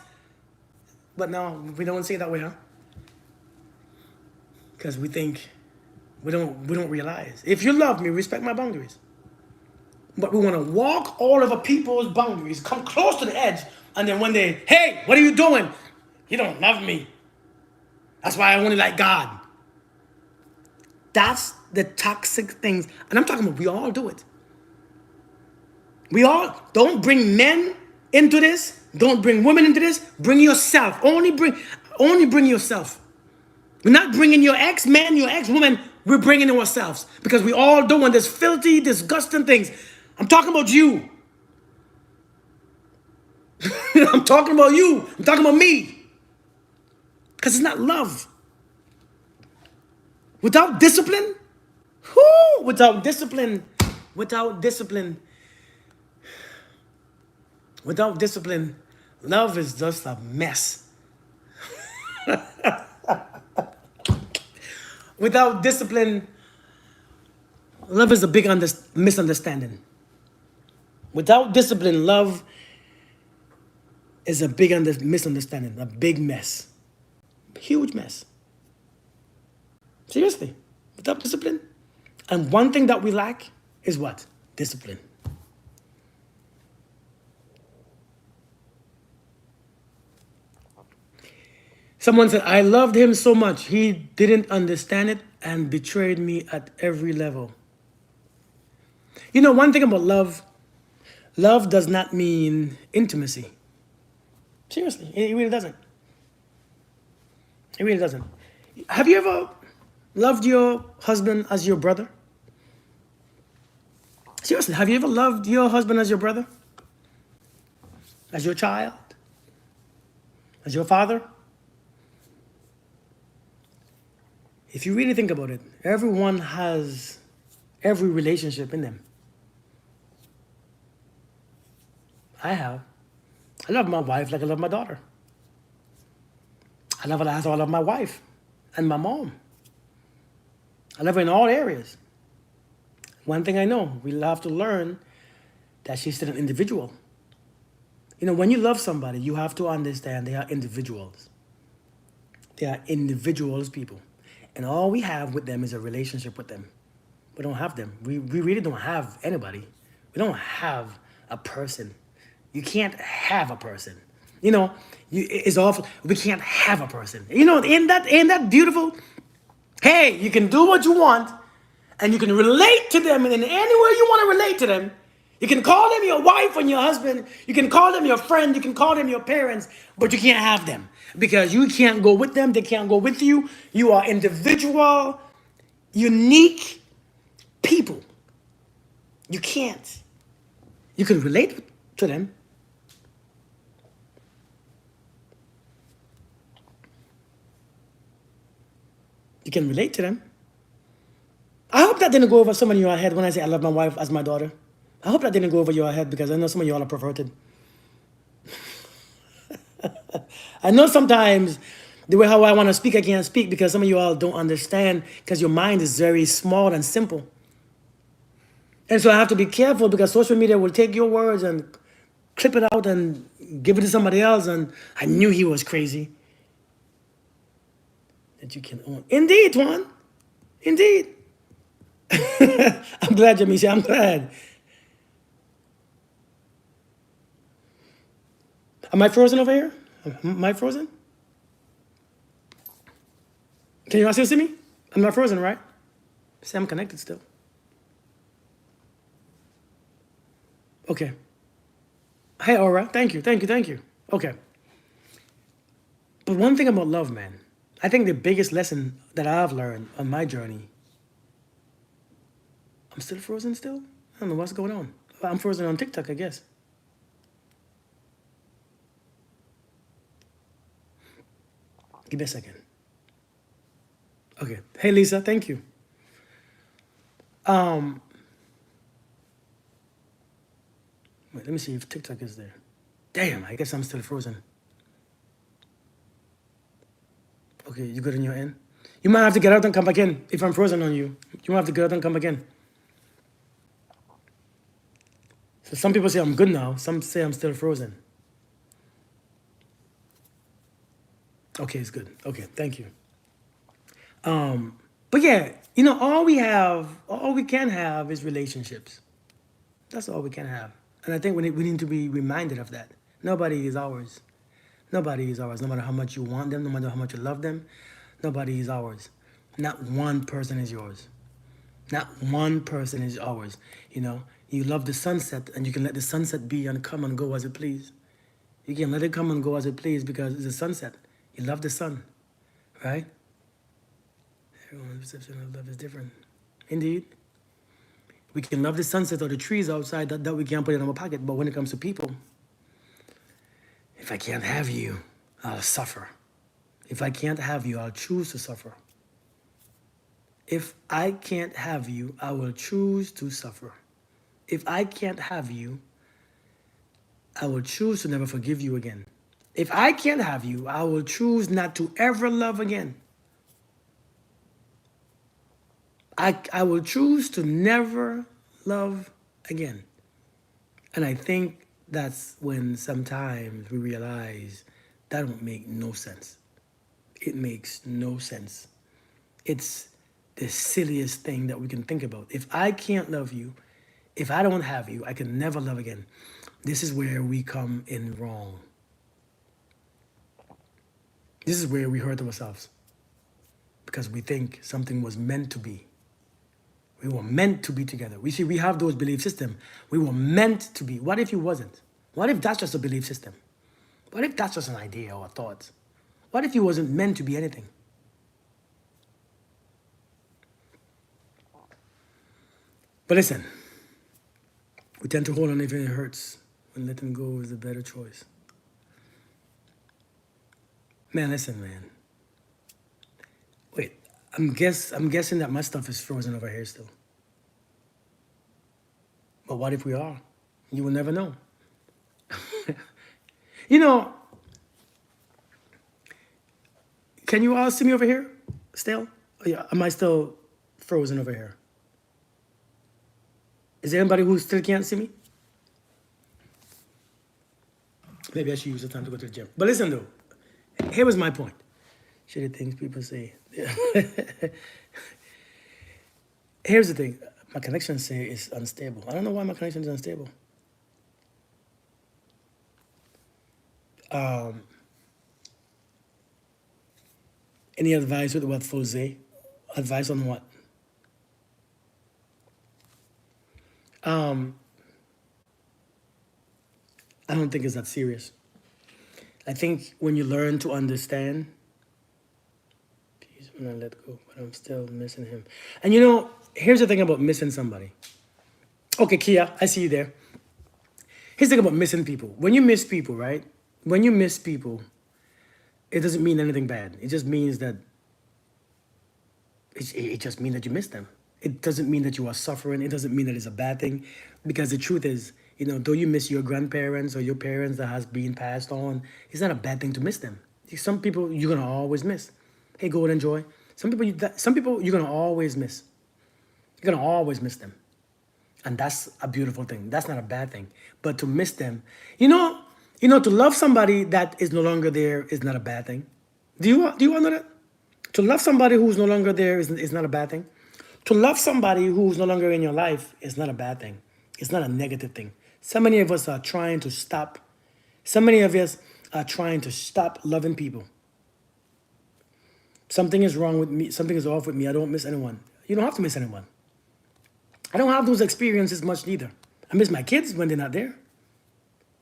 But no, we don't say it that way, huh? Because we think we don't realize. If you love me, respect my boundaries. But we want to walk all over people's boundaries, come close to the edge, and then one day, hey, what are you doing? You don't love me. That's why I only like God. That's the toxic things. And I'm talking about we all do it. We all don't bring men into this. Don't bring women into this. Bring yourself. Only bring yourself. We're not bringing your ex-man, your ex-woman. We're bringing ourselves. Because we all doing this filthy, disgusting things. I'm talking about you. I'm talking about you. I'm talking about me. Because it's not love. Without discipline, without discipline, love is just a mess. Without discipline, love is a big misunderstanding. Without discipline, love is a big misunderstanding, a big mess. Huge mess. Seriously, without discipline. And one thing that we lack is what? Discipline. Someone said, I loved him so much. He didn't understand it and betrayed me at every level. You know, one thing about love does not mean intimacy. Seriously, it really doesn't. It really doesn't. Have you ever loved your husband as your brother? Seriously, have you ever loved your husband as your brother? As your child? As your father? If you really think about it, everyone has every relationship in them. I have. I love my wife like I love my daughter. I love her as I love my wife and my mom. I love her in all areas. One thing I know, we'll have to learn that she's still an individual. You know, when you love somebody, you have to understand they are individuals. They are individuals, people. And all we have with them is a relationship with them. We don't have them. We really don't have anybody. We don't have a person. You can't have a person. You know, it's awful. We can't have a person. You know, ain't that beautiful? Hey, you can do what you want, and you can relate to them in any way you want to relate to them. You can call them your wife and your husband. You can call them your friend. You can call them your parents, but you can't have them because you can't go with them. They can't go with you. You are individual, unique people. You can't. You can relate to them. You can relate to them. I hope that didn't go over some of your head when I say I love my wife as my daughter. I hope that didn't go over your head because I know some of y'all are perverted. I know sometimes the way how I want to speak, I can't speak because some of you all don't understand because your mind is very small and simple. And so I have to be careful because social media will take your words and clip it out and give it to somebody else. And I knew he was crazy. That you can own. Indeed, Juan. Indeed. I'm glad, Jamisha. I'm glad. Am I frozen over here? Am I frozen? Can you all still see me? I'm not frozen, right? See, I'm connected still. Okay. Hey, Aura. Thank you, thank you, thank you. Okay. But one thing about love, man, I think the biggest lesson that I've learned on my journey, I'm still frozen still? I don't know what's going on. I'm frozen on TikTok, I guess. Give me a second. Okay. Hey, Lisa, thank you. Wait, let me see if TikTok is there. Damn, I guess I'm still frozen. Okay, you good on your end? You might have to get out and come back in if I'm frozen on you. You might have to get out and come back in. So some people say I'm good now. Some say I'm still frozen. Okay, it's good. Okay, thank you. But yeah, you know, all we can have is relationships. That's all we can have. And I think we need to be reminded of that. Nobody is ours. Nobody is ours. No matter how much you want them, no matter how much you love them, nobody is ours. Not one person is yours. Not one person is ours. You know, you love the sunset and you can let the sunset be and come and go as it please. You can let it come and go as it please because it's a sunset. You love the sun, right? Everyone's perception of love is different. Indeed. We can love the sunset or the trees outside that we can't put in our pocket, but when it comes to people, if I can't have you, I'll suffer. If I can't have you, I'll choose to suffer. If I can't have you, I will choose to suffer. If I can't have you, I will choose to never forgive you again. If I can't have you, I will choose not to ever love again. I will choose to never love again. And I think that's when sometimes we realize that don't make no sense. It makes no sense. It's the silliest thing that we can think about. If I can't love you, if I don't have you, I can never love again. This is where we come in wrong. This is where we hurt ourselves because we think something was meant to be. We were meant to be together. We have those belief systems. We were meant to be. What if you wasn't? What if that's just a belief system? What if that's just an idea or a thought? What if you wasn't meant to be anything? But listen, we tend to hold on even if it hurts when letting go is a better choice. Man, listen, man. Wait, I'm guessing that my stuff is frozen over here still. But what if we are? You will never know. You know, can you all see me over here still? Oh, yeah, am I still frozen over here? Is there anybody who still can't see me? Maybe I should use the time to go to the gym. But listen though, here was my point. Shitty things people say. Here's the thing. My connection say is unstable. I don't know why my connection is unstable. Any advice with what Jose? Advice on what? I don't think it's that serious. I think when you learn to understand, peace when I let go, but I'm still missing him. And you know, here's the thing about missing somebody. Okay, Kia, I see you there. Here's the thing about missing people. When you miss people, right? When you miss people, it doesn't mean anything bad. It just means that it just means that you miss them. It doesn't mean that you are suffering. It doesn't mean that it's a bad thing. Because the truth is, you know, though you miss your grandparents or your parents that has been passed on, it's not a bad thing to miss them. Some people you're gonna always miss. Hey, Golden Joy. Some people you're gonna always miss. You're gonna always miss them. And that's a beautiful thing. That's not a bad thing. But to miss them, to love somebody that is no longer there is not a bad thing. Do you want to know that? To love somebody who's no longer there is not a bad thing. To love somebody who's no longer in your life is not a bad thing. It's not a negative thing. So many of us are trying to stop. So many of us are trying to stop loving people. Something is wrong with me. Something is off with me. I don't miss anyone. You don't have to miss anyone. I don't have those experiences much neither. I miss my kids when they're not there.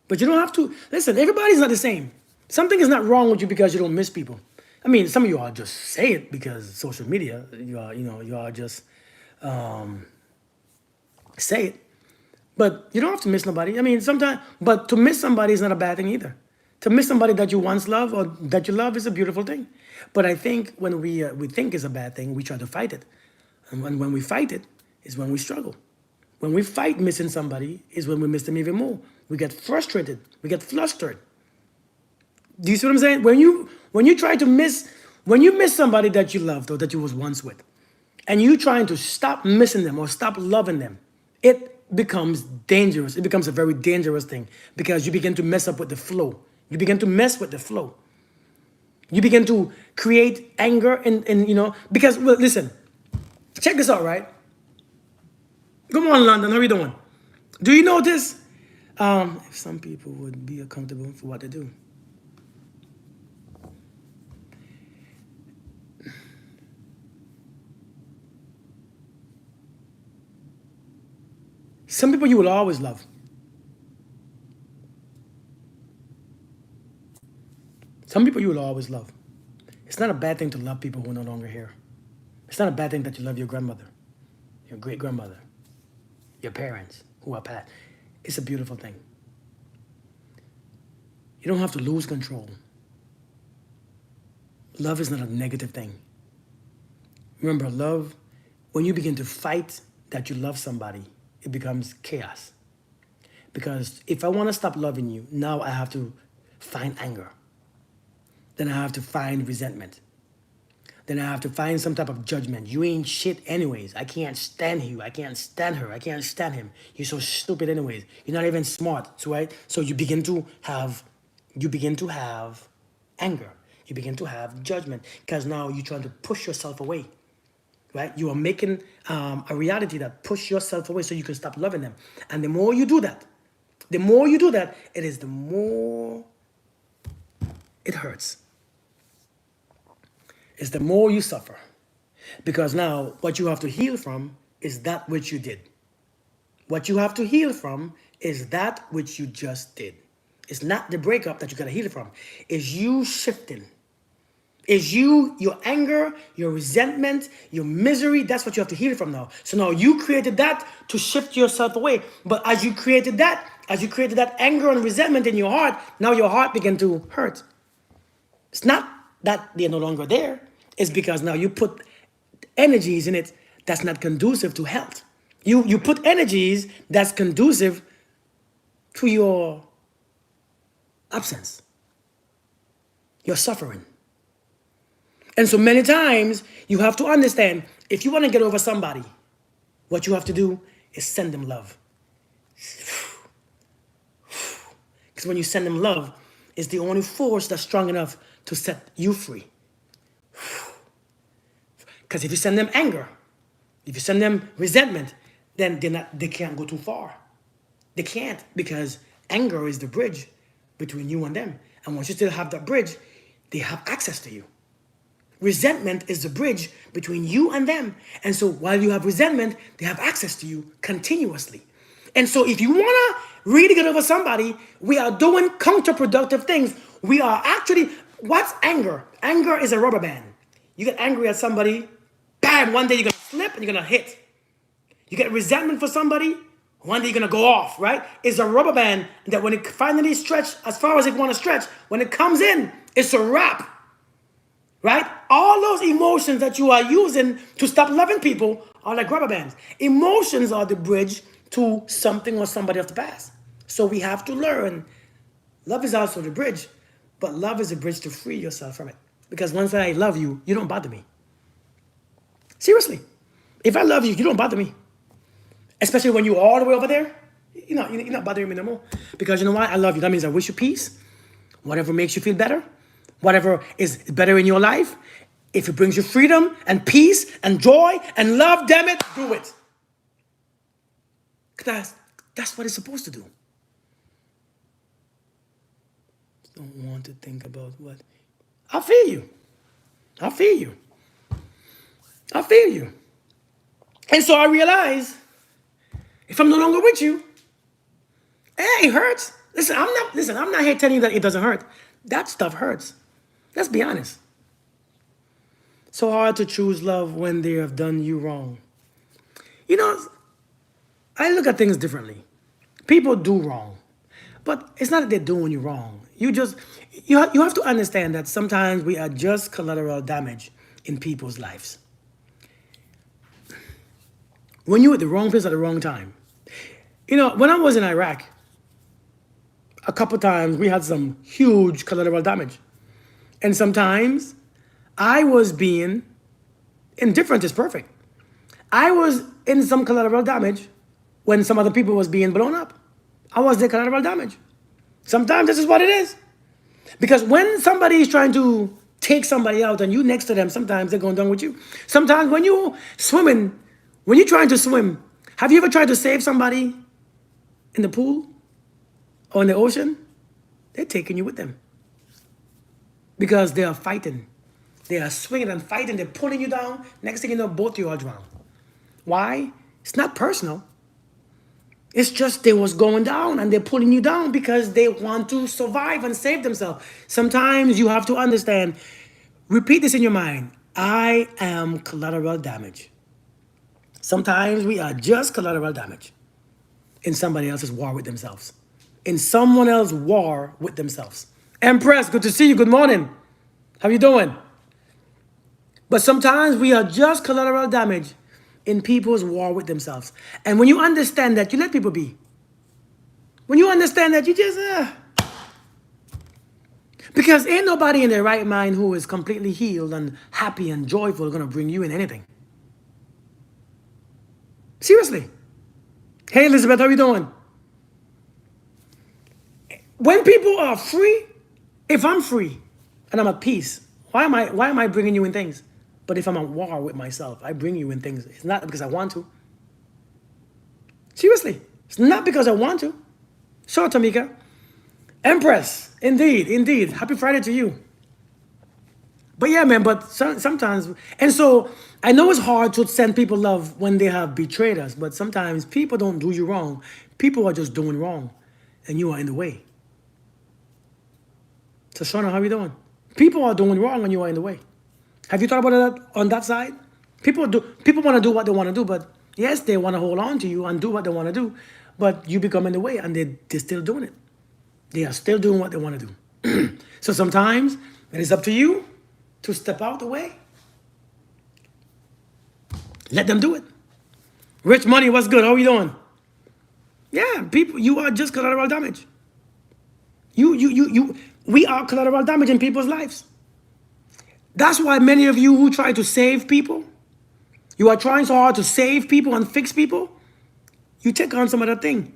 But you don't have to. Listen, everybody's not the same. Something is not wrong with you because you don't miss people. I mean, some of you all just say it because social media, you all just say it. But you don't have to miss nobody. I mean, sometimes, but to miss somebody is not a bad thing either. To miss somebody that you once loved or that you love is a beautiful thing. But I think when we think it's a bad thing, we try to fight it. And when we fight it, is when we struggle. When we fight missing somebody is when we miss them even more. We get frustrated. We get flustered. Do you see what I'm saying? When you miss somebody that you loved or that you was once with, and you trying to stop missing them or stop loving them, it becomes dangerous. It becomes a very dangerous thing because you begin to mess up with the flow. You begin to mess with the flow. You begin to create anger and because, well, listen, check this out, right? Come on, London, how are you doing? Do you notice if some people would be accountable for what they do? Some people you will always love. Some people you will always love. It's not a bad thing to love people who are no longer here. It's not a bad thing that you love your grandmother, your great-grandmother, your parents who are passed. It's a beautiful thing. You don't have to lose control. Love is not a negative thing. Remember, love, when you begin to fight that you love somebody, it becomes chaos. Because if I want to stop loving you, now I have to find anger. Then I have to find resentment. Then I have to find some type of judgment. You ain't shit anyways. I can't stand you. I can't stand her. I can't stand him. You're so stupid anyways. You're not even smart, right? So you begin to have anger. You begin to have judgment because now you're trying to push yourself away, right? You are making a reality that push yourself away so you can stop loving them. And the more you do that, it is the more it hurts. It's the more you suffer. Because now what you have to heal from is that which you did. What you have to heal from is that which you just did. It's not the breakup that you got to heal from. It's you shifting. It's your anger, your resentment, your misery. That's what you have to heal from now. So now you created that to shift yourself away. But as you created that anger and resentment in your heart, now your heart began to hurt. It's not that they're no longer there. It's because now you put energies in it that's not conducive to health. You put energies that's conducive to your absence, your suffering. And so many times you have to understand, if you want to get over somebody, what you have to do is send them love. Because when you send them love, it's the only force that's strong enough to set you free. Because if you send them anger, if you send them resentment, then they can't go too far. They can't, because anger is the bridge between you and them. And once you still have that bridge, they have access to you. Resentment is the bridge between you and them. And so while you have resentment, they have access to you continuously. And so if you want to really get over somebody, we are doing counterproductive things. We are actually, what's anger? Anger is a rubber band. You get angry at somebody, bam, one day you're going to slip and you're going to hit. You get resentment for somebody, one day you're going to go off, right? It's a rubber band that when it finally stretches as far as it want to stretch, when it comes in, it's a wrap, right? All those emotions that you are using to stop loving people are like rubber bands. Emotions are the bridge to something or somebody of the past. So we have to learn. Love is also the bridge, but love is a bridge to free yourself from it. Because once I love you, you don't bother me. Seriously. If I love you, you don't bother me. Especially when you're all the way over there, you're not bothering me no more. Because you know why? I love you. That means I wish you peace. Whatever makes you feel better, whatever is better in your life, if it brings you freedom and peace and joy and love, damn it, do it. That's what it's supposed to do. Don't want to think about what. I feel you. I feel you. I feel you. And so I realize if I'm no longer with you, it hurts. Listen, I'm not here telling you that it doesn't hurt. That stuff hurts. Let's be honest. So hard to choose love when they have done you wrong. I look at things differently. People do wrong. But it's not that they're doing you wrong. You have to understand that sometimes we are just collateral damage in people's lives. When you're at the wrong place at the wrong time. When I was in Iraq, a couple times we had some huge collateral damage. And sometimes I was being, indifferent is perfect. I was in some collateral damage when some other people was being blown up. I was the collateral damage. Sometimes this is what it is. Because when somebody is trying to take somebody out and you next to them, sometimes they're going down with you. Sometimes when you're swimming, when you're trying to swim, have you ever tried to save somebody in the pool or in the ocean? They're taking you with them. Because they are fighting. They are swinging and fighting. They're pulling you down. Next thing you know, both you all drown. Why? It's not personal. It's just they was going down and they're pulling you down because they want to survive and save themselves. Sometimes you have to understand, repeat this in your mind. I am collateral damage. Sometimes we are just collateral damage in somebody else's war with themselves. In someone else's war with themselves. Empress, good to see you. Good morning. How you doing? But sometimes we are just collateral damage in people's war with themselves. And when you understand that, you let people be. When you understand that, you just, because ain't nobody in their right mind who is completely healed and happy and joyful going to bring you in anything. Seriously. Hey, Elizabeth, how you doing? When people are free, if I'm free and I'm at peace, why am I bringing you in things? But if I'm at war with myself, I bring you in things. It's not because I want to. Seriously. It's not because I want to. Sure, Tamika. Empress. Indeed. Happy Friday to you. But yeah, man, but sometimes, and so I know it's hard to send people love when they have betrayed us, but sometimes people don't do you wrong. People are just doing wrong, and you are in the way. So, Shauna, how are you doing? People are doing wrong and you are in the way. Have you thought about that on that side? People want to do what they want to do, but yes, they want to hold on to you and do what they want to do, but you become in the way and they're still doing it. They are still doing what they want to do. So sometimes it is up to you to step out the way. Let them do it. Rich Money, what's good? How are you doing? Yeah, people, you are just collateral damage. We are collateral damage in people's lives. That's why many of you who try to save people, you are trying so hard to save people and fix people, you take on some other thing.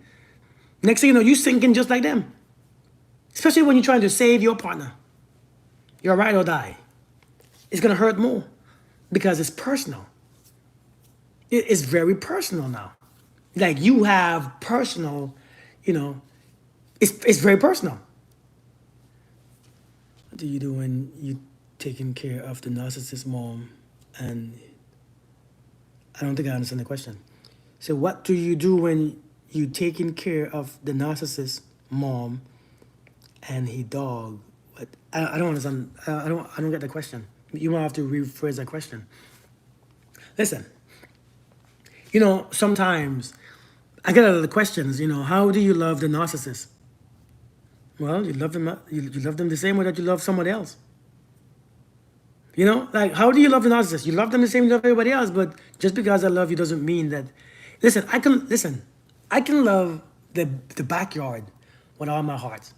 Next thing you know, you're sinking just like them. Especially when you're trying to save your partner. You're ride or die. It's going to hurt more because it's personal. It is very personal now. Like you have personal, it's very personal. What do you do when you taking care of the narcissist mom? And I don't think I understand the question. So what do you do when you taking care of the narcissist mom and he dog. What I don't understand. I don't get the question. You might have to rephrase that question. Listen, sometimes I get a lot of questions. How do you love the narcissist? Well, you love them. You love them the same way that you love somebody else. Like how do you love the narcissist? You love them the same way you love everybody else. But just because I love you doesn't mean that. Listen, I can listen. I can love the backyard with all my heart.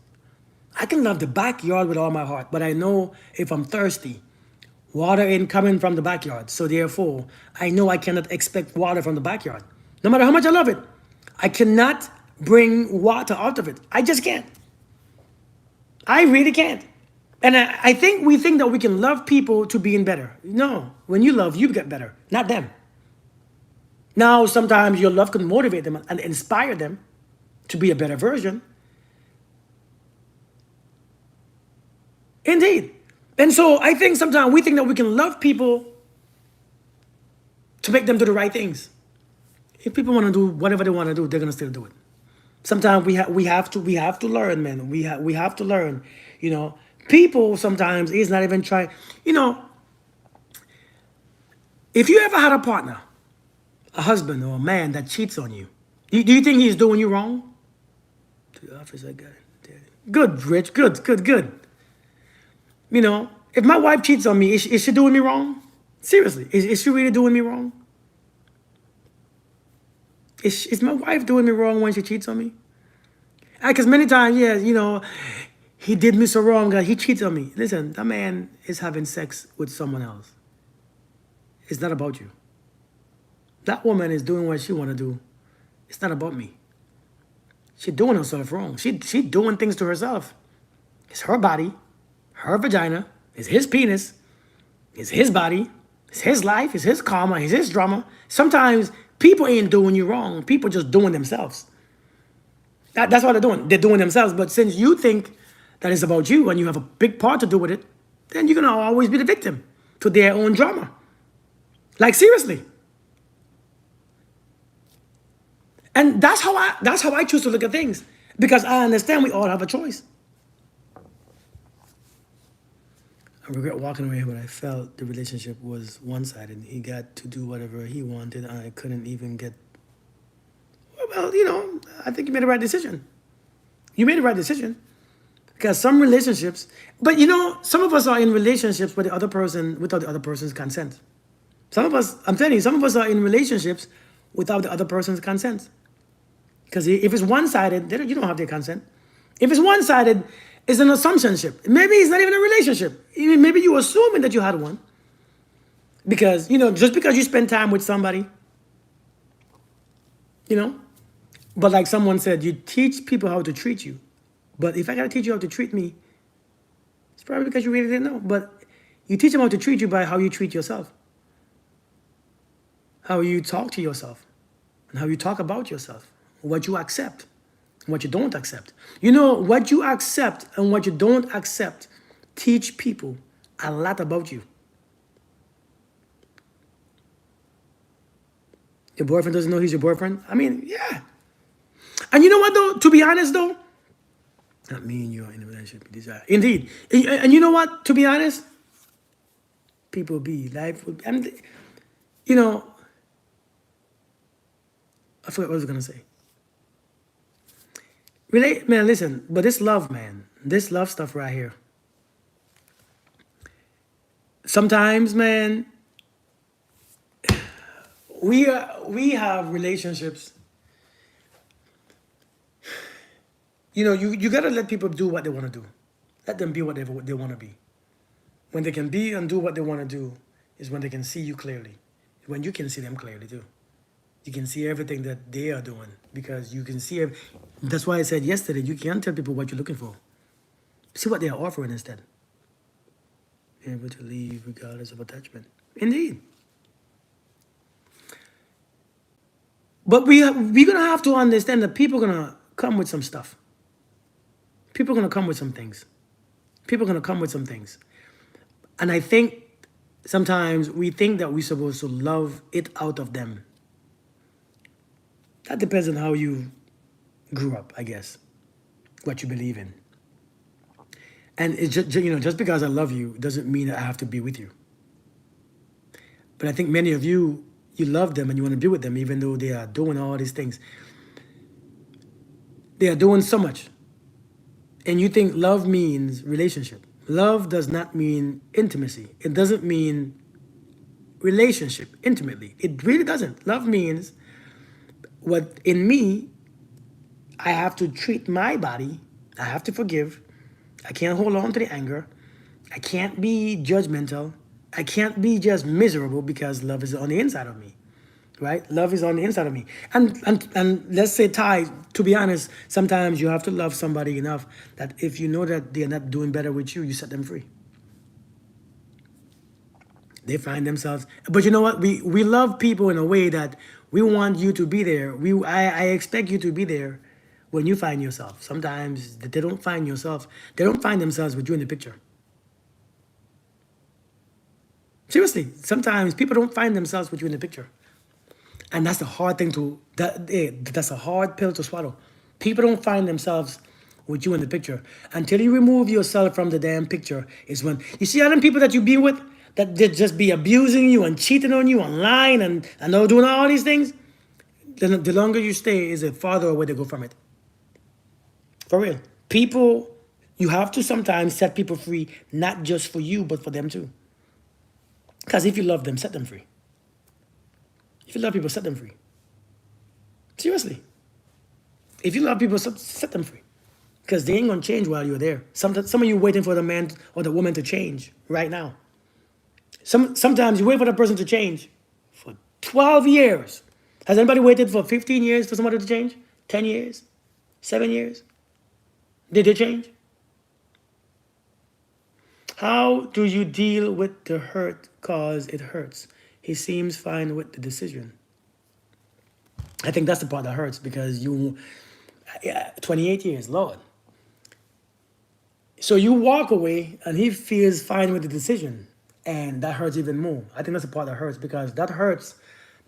I can love the backyard with all my heart, but I know if I'm thirsty, water ain't coming from the backyard. So therefore, I know I cannot expect water from the backyard. No matter how much I love it, I cannot bring water out of it. I just can't. I really can't. And I think we think that we can love people to being better. No, when you love, you get better, not them. Now, sometimes your love can motivate them and inspire them to be a better version. Indeed. And so I think sometimes we think that we can love people to make them do the right things. If people want to do whatever they want to do, they're gonna still do it. Sometimes we have to learn, man. We have to learn. People sometimes is not even trying. If you ever had a partner, a husband or a man that cheats on you, do you think he's doing you wrong? To the office, I got it. Good, Rich. Good. If my wife cheats on me, is she doing me wrong? Seriously, is she really doing me wrong? Is my wife doing me wrong when she cheats on me? Because many times, yeah, he did me so wrong, he cheats on me. Listen, that man is having sex with someone else. It's not about you. That woman is doing what she want to do. It's not about me. She's doing herself wrong. She doing things to herself. It's her body, her vagina, it's his penis, it's his body, it's his life, it's his karma, it's his drama. Sometimes people ain't doing you wrong. People just doing themselves. That's what they're doing. They're doing themselves. But since you think that it's about you and you have a big part to do with it, then you're going to always be the victim to their own drama. Like, seriously. And that's how I choose to look at things. Because I understand we all have a choice. I regret walking away, but I felt the relationship was one-sided. He got to do whatever he wanted. I couldn't even get... Well, I think you made the right decision. You made the right decision. Because some relationships... But, some of us are in relationships with the other person without the other person's consent. Some of us, I'm telling you, some of us are in relationships without the other person's consent. Because if it's one-sided, you don't have their consent. If it's one-sided, it's an assumptionship. Maybe it's not even a relationship. Maybe you're assuming that you had one. Because, just because you spend time with somebody, But like someone said, you teach people how to treat you. But if I got to teach you how to treat me, it's probably because you really didn't know. But you teach them how to treat you by how you treat yourself. How you talk to yourself. And how you talk about yourself. What you accept. And what you don't accept. What you accept and what you don't accept teach people a lot about you. Your boyfriend doesn't know he's your boyfriend? I mean, yeah. And you know what, though? To be honest, though, not me and you are in a relationship. Indeed. And you know what? To be honest, people be, life would be, and, I forgot what I was going to say. Man, listen, but this love, man, this love stuff right here. Sometimes, man, we have relationships. You got to let people do what they want to do. Let them be what they want to be. When they can be and do what they want to do is when they can see you clearly. When you can see them clearly, too. You can see everything that they are doing because you can see. That's why I said yesterday, you can't tell people what you're looking for. See what they are offering instead. Be able to leave regardless of attachment. Indeed. But we're going to have to understand that people are going to come with some stuff. People are going to come with some things. People are going to come with some things. And I think sometimes we think that we're supposed to love it out of them. That depends on how you grew up, I guess, what you believe in. And it's just, just because I love you doesn't mean that I have to be with you. But I think many of you, you love them and you want to be with them, even though they are doing all these things. They are doing so much. And you think love means relationship. Love does not mean intimacy. It doesn't mean relationship intimately. It really doesn't. Love means what in me, I have to treat my body. I have to forgive. I can't hold on to the anger. I can't be judgmental. I can't be just miserable because love is on the inside of me, right? Love is on the inside of me. And let's say, Ty, to be honest, sometimes you have to love somebody enough that if you know that they're not doing better with you, you set them free. They find themselves, but you know what? We love people in a way that we want you to be there. I expect you to be there when you find yourself. Sometimes they don't find yourself. They don't find themselves with you in the picture. Seriously, sometimes people don't find themselves with you in the picture. And that's a hard thing that's a hard pill to swallow. People don't find themselves with you in the picture. Until you remove yourself from the damn picture is when, you see all them people that you be with, that they just be abusing you and cheating on you and lying and doing all these things, the longer you stay is the farther away they go from it. For real. People, you have to sometimes set people free, not just for you, but for them too. Because if you love them, set them free. If you love people, set them free. Seriously. If you love people, set them free. Because they ain't going to change while you're there. Some of you waiting for the man or the woman to change right now. Sometimes you wait for the person to change for 12 years. Has anybody waited for 15 years for somebody to change? 10 years? 7 years? Did they change? How do you deal with the hurt cause it hurts? He seems fine with the decision. I think that's the part that hurts because 28 years, Lord. So you walk away and he feels fine with the decision. And that hurts even more. I think that's the part that hurts because that hurts.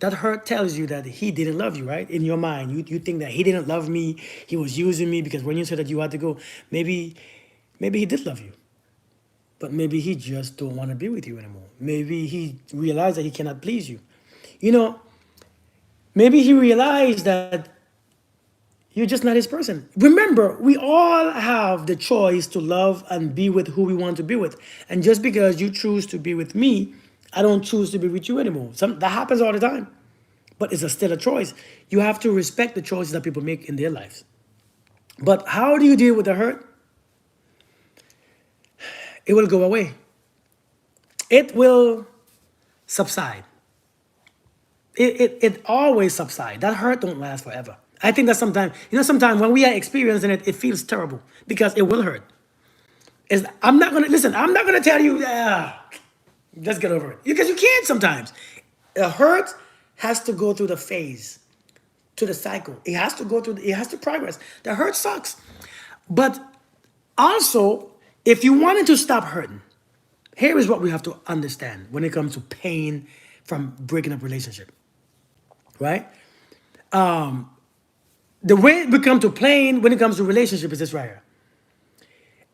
That hurt tells you that he didn't love you, right? In your mind, you think that he didn't love me. He was using me because when you said that you had to go, maybe he did love you. But maybe he just don't want to be with you anymore. Maybe he realized that he cannot please you. Maybe he realized that you're just not his person. Remember, we all have the choice to love and be with who we want to be with. And just because you choose to be with me, I don't choose to be with you anymore. That happens all the time. But it's still a choice. You have to respect the choices that people make in their lives. But how do you deal with the hurt? It will go away. It will subside. It always subsides. That hurt don't last forever. I think that sometimes when we are experiencing it, it feels terrible because it will hurt. I'm not gonna tell you, just get over it. Because you can't sometimes. A hurt has to go through the phase, to the cycle. It has to progress. The hurt sucks. But also, if you wanted to stop hurting, here is what we have to understand when it comes to pain from breaking up relationship, right? The way we come to pain when it comes to relationship is this right here.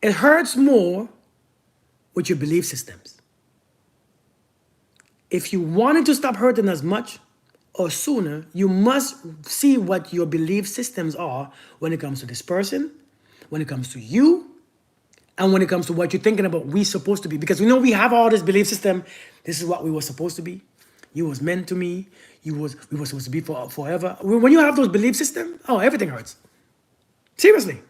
It hurts more with your belief systems. If you wanted to stop hurting as much or sooner, you must see what your belief systems are when it comes to this person, when it comes to you, and when it comes to what you're thinking about we supposed to be. Because we know we have all this belief system. This is what we were supposed to be. You was meant to me. We were supposed to be for forever. When you have those belief systems, everything hurts. Seriously.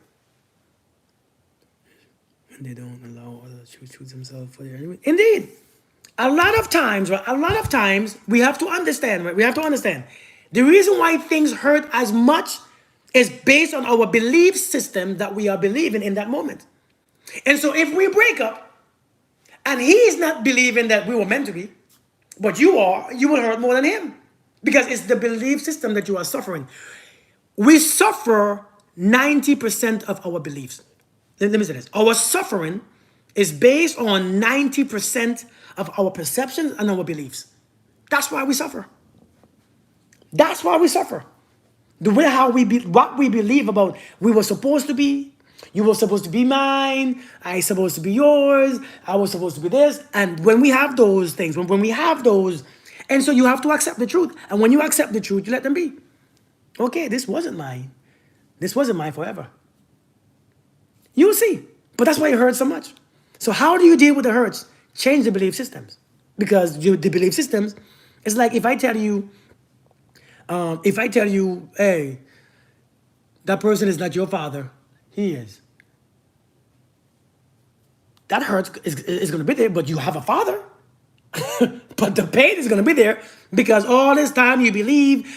And they don't allow others to choose themselves for their anyway. Indeed. A lot of times we have to understand, right? We have to understand. The reason why things hurt as much is based on our belief system that we are believing in that moment. And so if we break up and he's not believing that we were meant to be, but you will hurt more than him because it's the belief system that you are suffering. We suffer 90% of our beliefs. Let me say this. Our suffering is based on 90% of our perceptions and our beliefs. That's why we suffer. That's why we suffer. The way how what we believe about we were supposed to be. You were supposed to be mine. I supposed to be yours. I was supposed to be this. And when we have those things, when we have those, and so you have to accept the truth. And when you accept the truth, you let them be. Okay, this wasn't mine. This wasn't mine forever. You'll see. But that's why it hurts so much. So how do you deal with the hurts? Change the belief systems. Because the belief systems, it's like if I tell you, hey, that person is not your father, he is. That hurts is going to be there, but you have a father. But the pain is going to be there because all this time I believe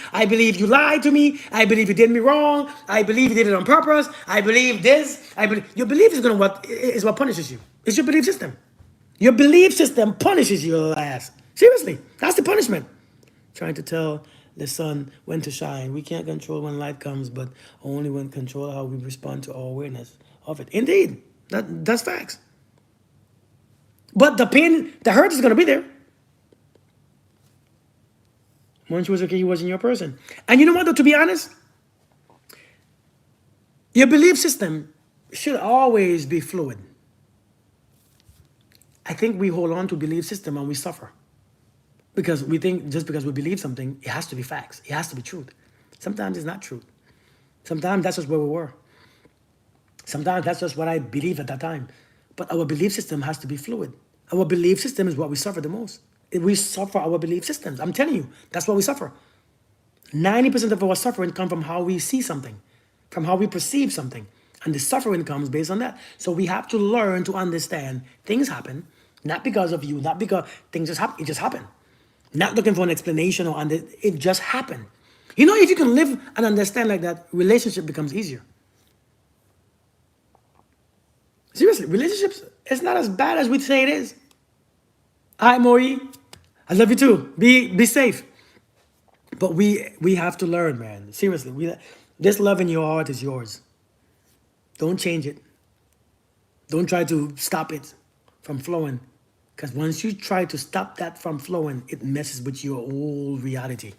you lied to me. I believe you did me wrong. I believe you did it on purpose. I believe this. Your belief is what punishes you. It's your belief system. Your belief system punishes your ass. Seriously, that's the punishment. Trying to tell the sun when to shine. We can't control when light comes, but only when control how we respond to our awareness of it. Indeed, that's facts. But the pain, the hurt is going to be there. Once you was okay, he wasn't your person. And you know what, though, to be honest? Your belief system should always be fluid. I think we hold on to belief system and we suffer. Because we think just because we believe something, it has to be facts. It has to be truth. Sometimes it's not truth. Sometimes that's just where we were. Sometimes that's just what I believe at that time. But our belief system has to be fluid. Our belief system is what we suffer the most. We suffer our belief systems. I'm telling you, that's what we suffer. 90% of our suffering comes from how we see something, from how we perceive something. And the suffering comes based on that. So we have to learn to understand things happen, not because of you, not because things just happen. It just happened. Not looking for an explanation it just happened. You know, if you can live and understand like that, relationship becomes easier. Seriously, relationships, it's not as bad as we say it is. Hi, Maury. I love you too. Be safe. But we have to learn, man. Seriously, this love in your heart is yours. Don't change it. Don't try to stop it from flowing. Because once you try to stop that from flowing, it messes with your whole reality.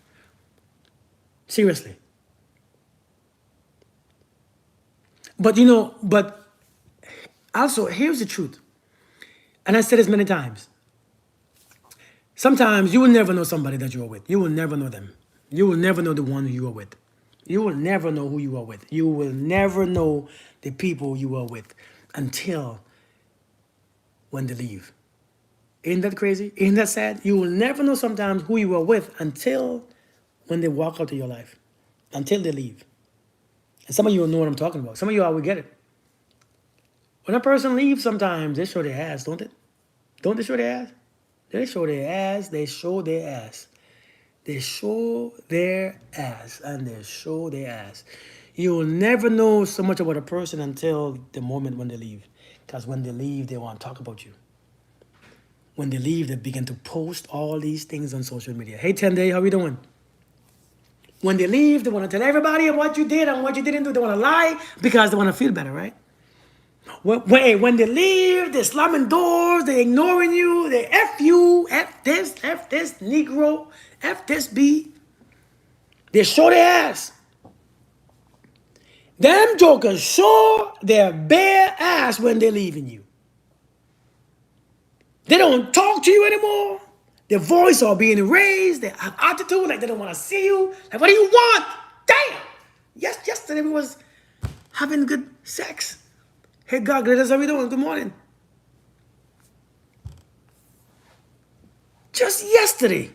Seriously. But also, here's the truth. And I said this many times. Sometimes you will never know somebody that you are with. You will never know them. You will never know the one who you are with. You will never know who you are with. You will never know the people you are with until when they leave. Ain't that crazy? Ain't that sad? You will never know sometimes who you are with until when they walk out of your life, until they leave. And some of you will know what I'm talking about. Some of you will get it. When a person leaves, sometimes they show their ass, don't they? Don't they show their ass? They show their ass. They show their ass. They show their ass and they show their ass. You will never know so much about a person until the moment when they leave. Because when they leave, they want to talk about you. When they leave, they begin to post all these things on social media. Hey, Tende, how you doing? When they leave, they want to tell everybody what you did and what you didn't do. They want to lie because they want to feel better, right? When they leave, they're slamming doors, they're ignoring you, they F you, F this, Negro, F this B. They show their ass. Them jokers show their bare ass when they're leaving you. They don't talk to you anymore. Their voice are being raised. They have attitude like they don't want to see you. Like, what do you want? Damn! Yesterday we was having good sex. Hey, God, how are we doing? Good morning. Just yesterday,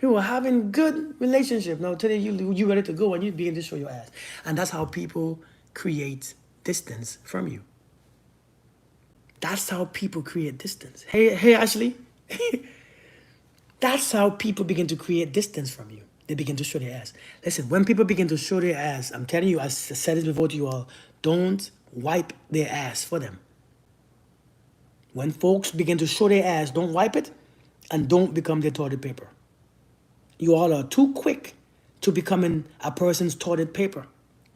we were having good relationship. Now today you ready to go and you begin to show your ass. And that's how people create distance from you. That's how people create distance. Hey, Ashley. That's how people begin to create distance from you. They begin to show their ass. Listen, when people begin to show their ass, I'm telling you, I said this before to you all, don't wipe their ass for them. When folks begin to show their ass, don't wipe it and don't become their toilet paper. You all are too quick to becoming a person's toilet paper.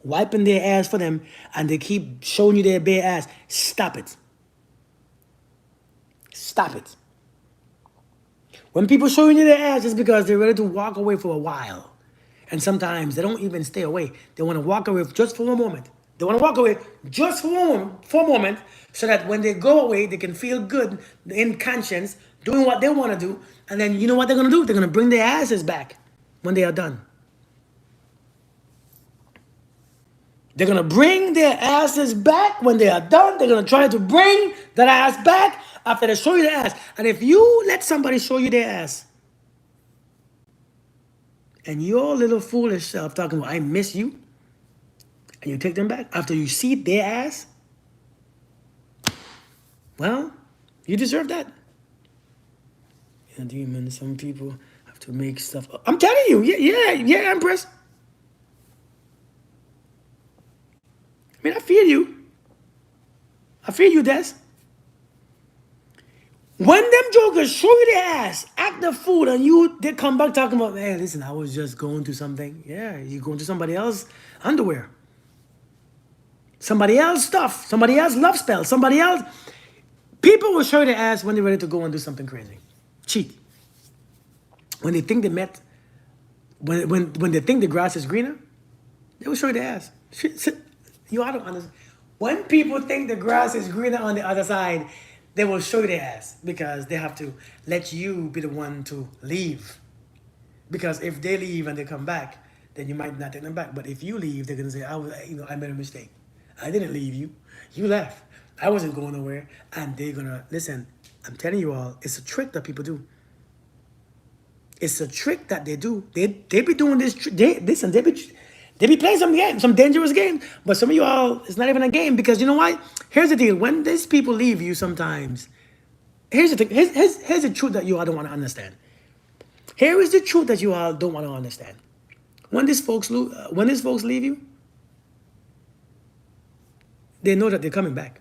Wiping their ass for them and they keep showing you their bare ass. Stop it. Stop it. When people showing you their ass, it's because they're ready to walk away for a while. And sometimes they don't even stay away. They want to walk away just for a moment. They want to walk away just for a moment so that when they go away, they can feel good in conscience, doing what they want to do. And then you know what they're going to do? They're going to bring their asses back when they are done. They're going to bring their asses back when they are done. They're going to try to bring that ass back after they show you the ass. And if you let somebody show you their ass, and your little foolish self talking about, I miss you, and you take them back after you see their ass, well, you deserve that. Demon, some people have to make stuff up. I'm telling you, yeah, Empress. I mean, I feel you. I feel you, Des. When them jokers show you their ass, act the fool, and they come back talking about, hey, listen, I was just going through something. Yeah, you're going to somebody else's underwear. Somebody else stuff. Somebody else love spell. Somebody else. People will show you their ass when they're ready to go and do something crazy. Cheat. When they think they met, when they think the grass is greener, they will show you their ass. You ought to understand. When people think the grass is greener on the other side, they will show you their ass because they have to let you be the one to leave. Because if they leave and they come back, then you might not take them back. But if you leave, they're gonna say, I made a mistake. I didn't leave you. You left. I wasn't going nowhere. And they're gonna listen. I'm telling you all, it's a trick that people do. It's a trick that they do. They be doing this. They be playing some games, some dangerous games. But some of you all, it's not even a game because you know what? Here's the deal. When these people leave you sometimes, here's the thing. Here's the truth that you all don't want to understand. Here is the truth that you all don't want to understand. When these folks leave you, they know that they're coming back.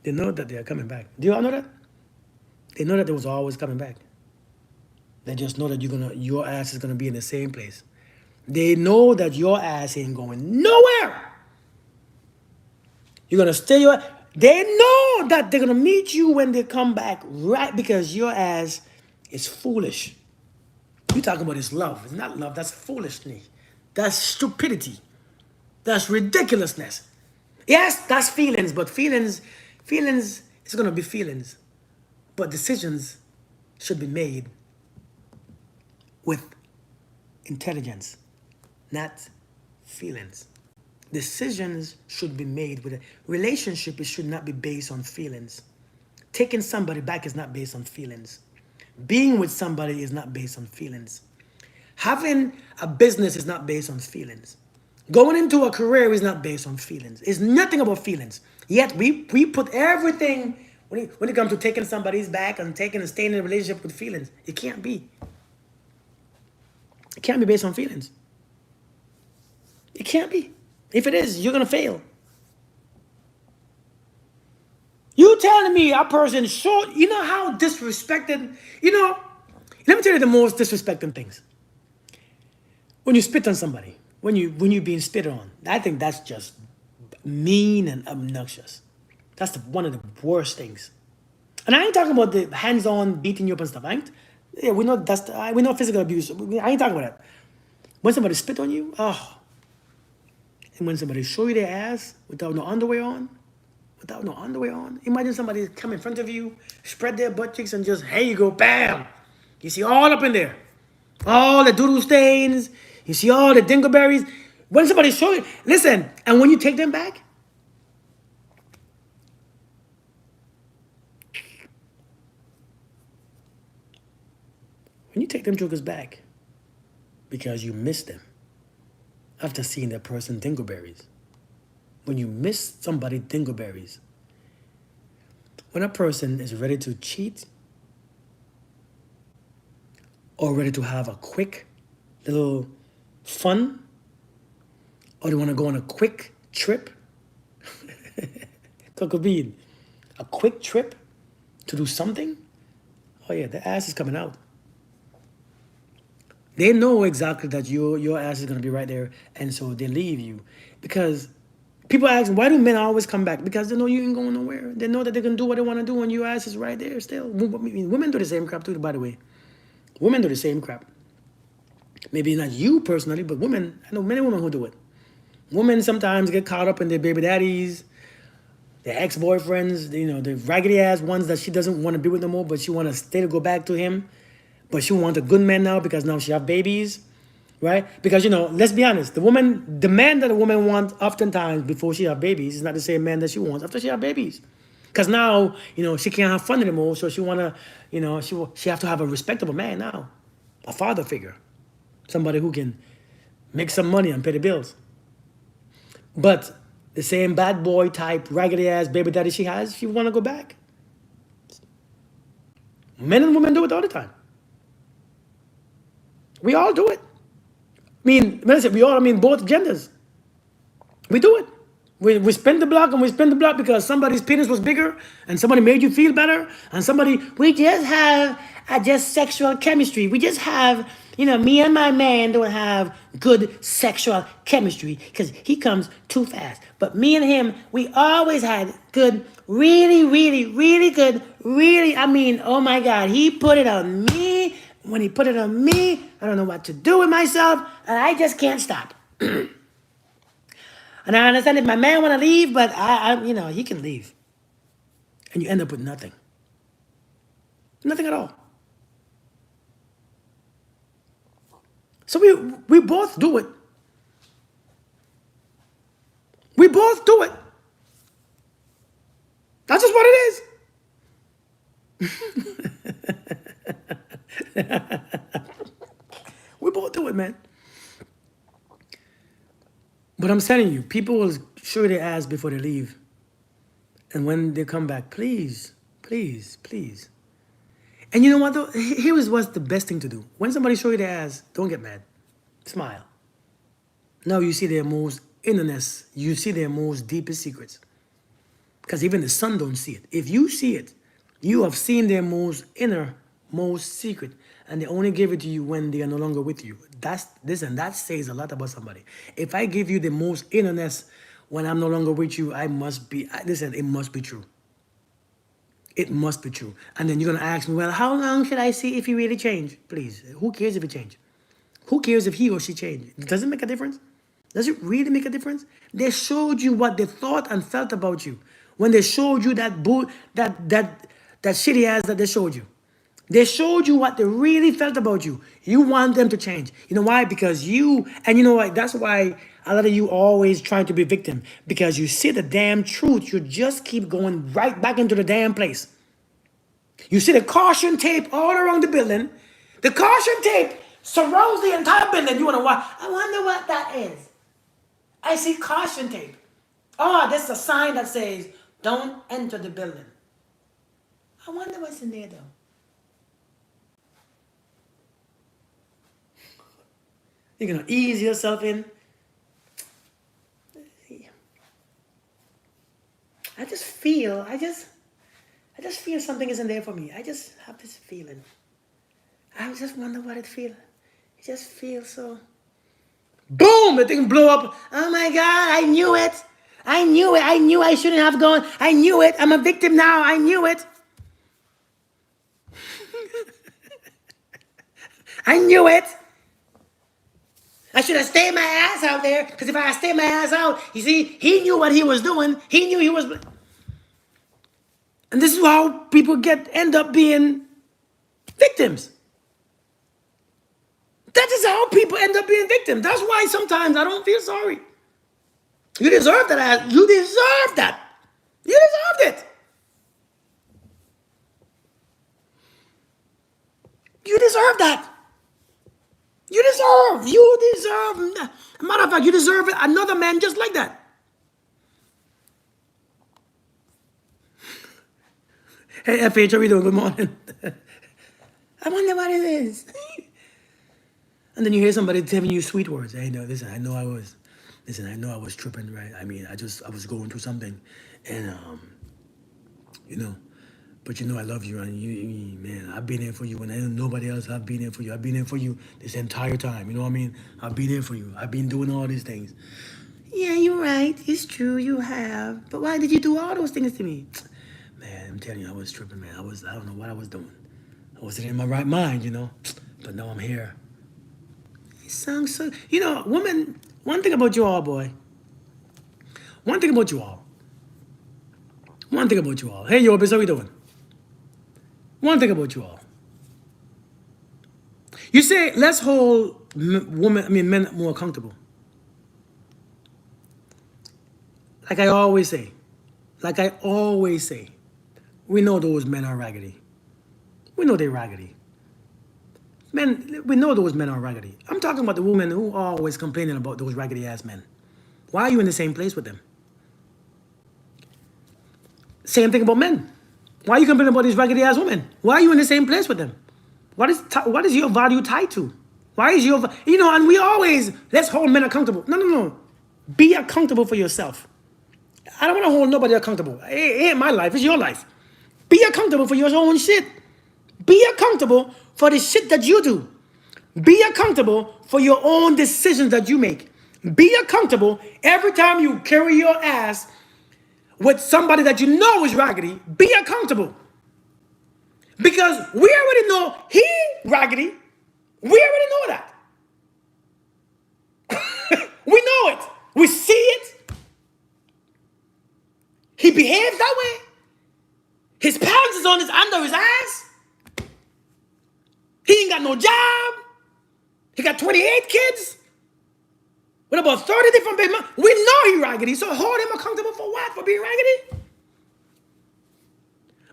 They know that they are coming back. Do you all know that? They know that they was always coming back. They just know that your ass is gonna be in the same place. They know that your ass ain't going nowhere. You're gonna stay They know that they're gonna meet you when they come back, right? Because your ass is foolish. You talking about this love. It's not love, that's foolishness. That's stupidity. That's ridiculousness. Yes, that's feelings, but feelings is gonna be feelings. But decisions should be made with intelligence, not feelings. Decisions should be made with a relationship. It should not be based on feelings. Taking somebody back is not based on feelings. Being with somebody is not based on feelings. Having a business is not based on feelings. Going into a career is not based on feelings. It's nothing about feelings. Yet we put everything when it comes to taking somebody's back and staying in a relationship with feelings. It can't be. It can't be based on feelings. It can't be. If it is, you're gonna fail. You telling me a person you know how disrespected, let me tell you the most disrespecting things. When you spit on somebody, when you're being spit on, I think that's just mean and obnoxious. That's one of the worst things. And I ain't talking about the hands-on beating you up and stuff. We know physical abuse. I ain't talking about that. When somebody spit on you, and when somebody show you their ass without no underwear on, imagine somebody come in front of you, spread their butt cheeks, and just, here you go, bam. You see all up in there. All the doodle stains. You see all the dingleberries. When somebody show you, listen, and when you take them back, when you take them jokers back, because you miss them after seeing that person dingleberries. When you miss somebody dingleberries, when a person is ready to cheat or ready to have a quick little fun, or they want to go on a quick trip, Cocoa Bean, a quick trip to do something, oh yeah, the ass is coming out. They know exactly that your ass is going to be right there, and so they leave you. Because people ask, why do men always come back? Because they know you ain't going nowhere. They know that they can do what they want to do, and your ass is right there still. Women do the same crap too, by the way. Women do the same crap. Maybe not you personally, but women. I know many women who do it. Women sometimes get caught up in their baby daddies, their ex-boyfriends, the raggedy ass ones that she doesn't want to be with no more, but she want to stay to go back to him. But she wants a good man now because now she have babies, right? Because let's be honest, the man that a woman wants oftentimes before she have babies is not the same man that she wants after she have babies. Because now, she can't have fun anymore, so she wanna, she have to have a respectable man now, a father figure, somebody who can make some money and pay the bills. But the same bad boy type, raggedy ass baby daddy she has, she wanna go back. Men and women do it all the time. We all do it. When I say we all, I mean both genders. We do it. We spin the block and we spin the block because somebody's penis was bigger and somebody made you feel better and we just have just sexual chemistry. We just have, me and my man don't have good sexual chemistry because he comes too fast. But me and him, we always had good, really, really, really good, really, oh my God, he put it on me. When he put it on me, I don't know what to do with myself and I just can't stop. And I understand if my man want to leave, but he can leave. And you end up with nothing. Nothing at all. So we both do it. We both do it. That's just what it is. We both do it, man. But I'm telling you, people will show their ass before they leave. And when they come back, please, please, please. And you know what though? Here is what's the best thing to do. When somebody show you their ass, don't get mad. Smile. Now you see their most innerness. You see their most deepest secrets. Because even the sun don't see it. If you see it, you have seen their most inner, most secret. And they only give it to you when they are no longer with you. That says a lot about somebody. If I give you the most innerness when I'm no longer with you, it must be true. It must be true. And then you're going to ask me, well, how long should I see if he really changed? Please, who cares if he changed? Who cares if he or she changed? Does it make a difference? Does it really make a difference? They showed you what they thought and felt about you. When they showed you that shitty ass that they showed you. They showed you what they really felt about you. You want them to change. You know why? Because you know what? That's why a lot of you always trying to be victim. Because you see the damn truth. You just keep going right back into the damn place. You see the caution tape all around the building. The caution tape surrounds the entire building. You want to watch? I wonder what that is. I see caution tape. Oh, that's a sign that says, don't enter the building. I wonder what's in there though. You're going to ease yourself in. I just feel something isn't there for me. I just have this feeling. I just wonder what it feels. It just feels so. Boom! The thing blew up. Oh my God, I knew it. I knew I shouldn't have gone. I knew it. I'm a victim now. I knew it. I knew it. I should have stayed my ass out there, because if I had stayed my ass out, you see, he knew what he was doing. He knew he was. And this is how people end up being victims. That is how people end up being victims. That's why sometimes I don't feel sorry. You deserve that ass. You deserve that. You deserved it. You deserve that. You deserve. Matter of fact, you deserve another man just like that. Hey, FH, how are you doing? Good morning. I wonder what it is. And then you hear somebody telling you sweet words. Hey, no, listen, I know I was tripping, right? I mean, I was going through something. And, but I love you, and you, man, I've been here for you, and I know nobody else have been here for you. I've been here for you this entire time, you know what I mean? I've been here for you. I've been doing all these things. Yeah, you're right. It's true, you have. But why did you do all those things to me? Man, I'm telling you, I was tripping, man. I don't know what I was doing. I wasn't in my right mind, But now I'm here. It sounds so. You know, women. One thing about you all, boy. One thing about you all. One thing about you all. Hey, Yobis, how we doing? One thing about you all. You say, let's hold men more accountable. Like I always say, we know those men are raggedy. We know they're raggedy. Men, we know those men are raggedy. I'm talking about the women who are always complaining about those raggedy ass men. Why are you in the same place with them? Same thing about men. Why are you complaining about these raggedy ass women? Why are you in the same place with them? What is your value tied to? Why is your, and we always, let's hold men accountable. No. Be accountable for yourself. I don't want to hold nobody accountable. It ain't my life, it's your life. Be accountable for your own shit. Be accountable for the shit that you do. Be accountable for your own decisions that you make. Be accountable every time you carry your ass with somebody that you know is raggedy. Be accountable. Because we already know he raggedy. We already know that. We know it. We see it. He behaves that way. His pants is under his ass. He ain't got no job. He got 28 kids with about 30 different baby moms. We know he raggedy, so hold him accountable for what? For being raggedy?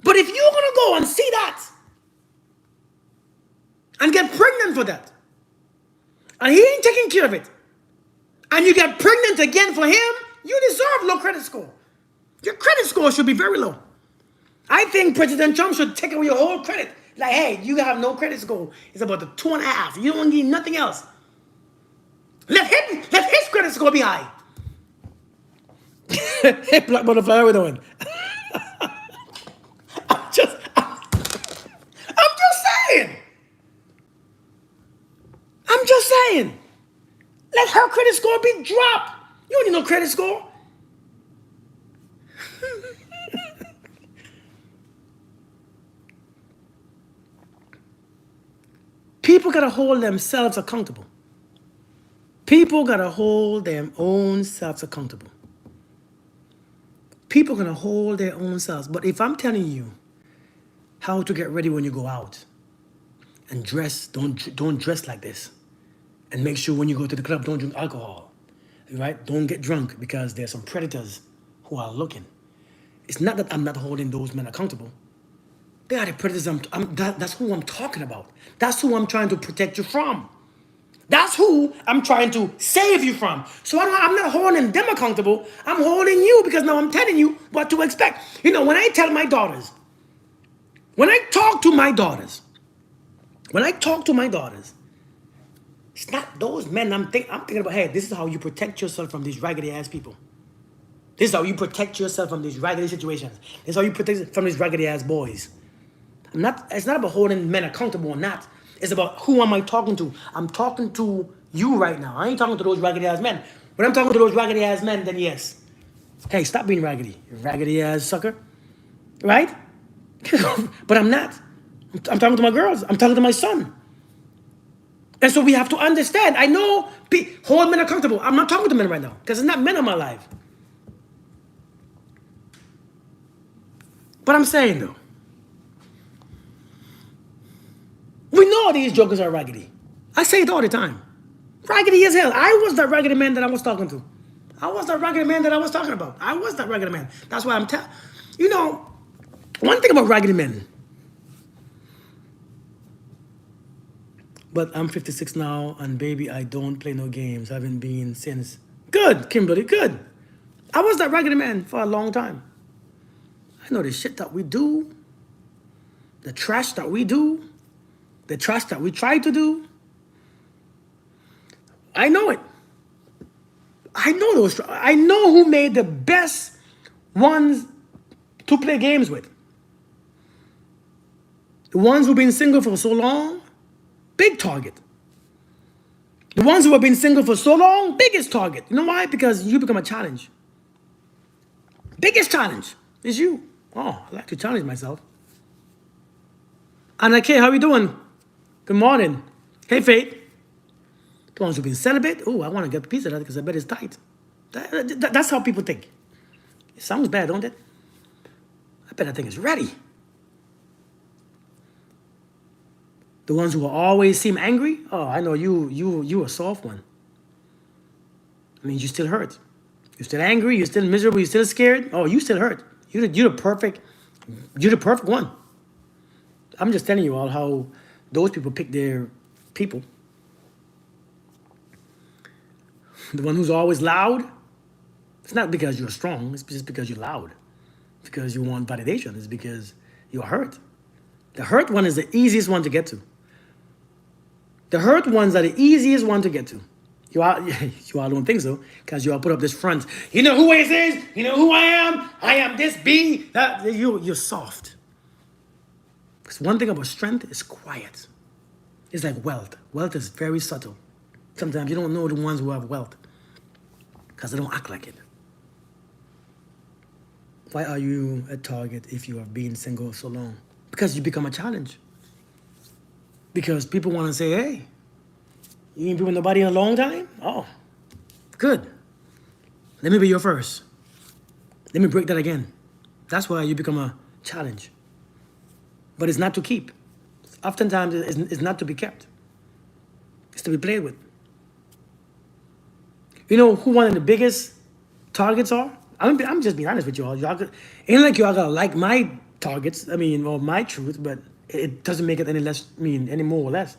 But if you're gonna go and see that and get pregnant for that, and he ain't taking care of it, and you get pregnant again for him, you deserve low credit score. Your credit score should be very low. I think President Trump should take away your whole credit. Like, hey, you have no credit score. It's about the 2.5. You don't need nothing else. Let his credit score be high. Hey, Black Butterfly, how we doing? I'm just saying. I'm just saying. Let her credit score be dropped. You don't need no credit score. People gotta hold themselves accountable. People gotta hold their own selves accountable. People gonna hold their own selves. But if I'm telling you how to get ready when you go out and dress, don't dress like this. And make sure when you go to the club, don't drink alcohol. Right? Don't get drunk because there's some predators who are looking. It's not that I'm not holding those men accountable. They are the predators. That's who I'm talking about. That's who I'm trying to protect you from. That's who I'm trying to save you from. So I'm not holding them accountable. I'm holding you because now I'm telling you what to expect. When I tell my daughters, when I talk to my daughters, it's not those men I'm thinking about, hey, this is how you protect yourself from these raggedy ass people. This is how you protect yourself from these raggedy situations. This is how you protect from these raggedy ass boys. It's not about holding men accountable or not. It's about who am I talking to. I'm talking to you right now. I ain't talking to those raggedy ass men. When I'm talking to those raggedy ass men, then yes. Hey, stop being raggedy, you raggedy ass sucker. Right? But I'm not. I'm talking to my girls. I'm talking to my son. And so we have to understand. I know hold men accountable. I'm not talking to men right now because it's not men in my life. But I'm saying though, we know these jokers are raggedy. I say it all the time. Raggedy as hell. I was that raggedy man that I was talking to. I was that raggedy man that I was talking about. I was that raggedy man. That's why I'm telling. One thing about raggedy men. But I'm 56 now, and baby, I don't play no games. I haven't been since. Good, Kimberly, good. I was that raggedy man for a long time. I know the shit that we do, the trash that we do, the trash that we try to do. I know it. I know those. I know who made the best ones to play games with. The ones who've been single for so long, big target. The ones who have been single for so long, biggest target. You know why? Because you become a challenge. Biggest challenge is you. Oh, I like to challenge myself. Anna K, how you doing? Good morning. Hey, Faith. The ones who've been celibate, oh, I want to get a piece of that because I bet it's tight. That's how people think. It sounds bad, don't it? I bet that thing is ready. The ones who always seem angry, oh, I know you a soft one. I mean, you still hurt. You're still angry, you're still miserable, you're still scared. Oh, you still hurt. You're the perfect one. I'm just telling you all how those people pick their people. The one who's always loud, it's not because you're strong, it's just because you're loud. It's because you want validation, it's because you're hurt. The hurt one is the easiest one to get to. The hurt ones are the easiest one to get to. You all don't think so, because you all put up this front. You know who this is? You know who I am? I am this B. You're soft. Because one thing about strength is quiet. It's like wealth. Wealth is very subtle. Sometimes you don't know the ones who have wealth because they don't act like it. Why are you a target if you have been single so long? Because you become a challenge. Because people want to say, hey, you ain't been with nobody in a long time? Oh, good. Let me be your first. Let me break that again. That's why you become a challenge. But it's not to keep. Oftentimes, it's not to be kept. It's to be played with. You know who one of the biggest targets are? I'm just being honest with you all. Ain't like you all gotta like my targets, or my truth, but it doesn't make it any more or less.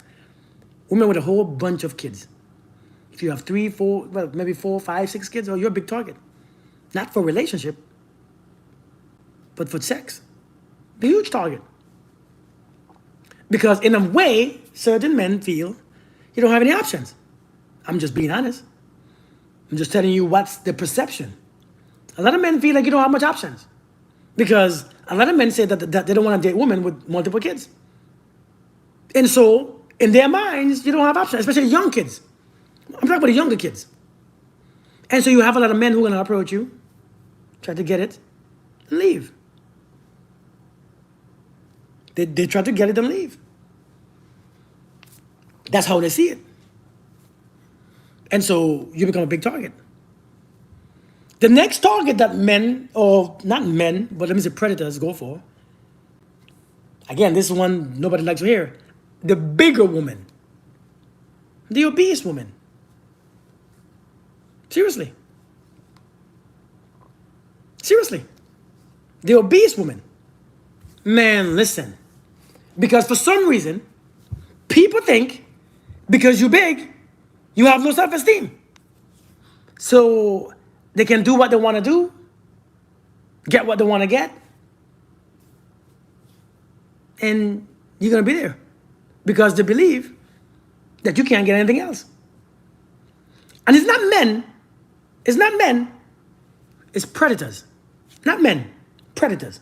Women with a whole bunch of kids. If you have 3, 4, well, maybe 4, 5, 6 kids, you're a big target. Not for relationship, but for sex. A huge target. Because in a way, certain men feel you don't have any options. I'm just being honest. I'm just telling you what's the perception. A lot of men feel like you don't have much options. Because a lot of men say that they don't want to date women with multiple kids. And so, in their minds, you don't have options, especially young kids. I'm talking about the younger kids. And so you have a lot of men who are going to approach you, try to get it, and leave. They try to get it and leave. That's how they see it. And so you become a big target. The next target that men, or not men, but let me say predators go for, again, this is one nobody likes to hear, the bigger woman, the obese woman. Seriously. Seriously. The obese woman. Man, listen. Because for some reason, people think because you're big, you have no self-esteem. So they can do what they want to do, get what they want to get, and you're going to be there. Because they believe that you can't get anything else. And it's not men, it's predators. Not men, predators.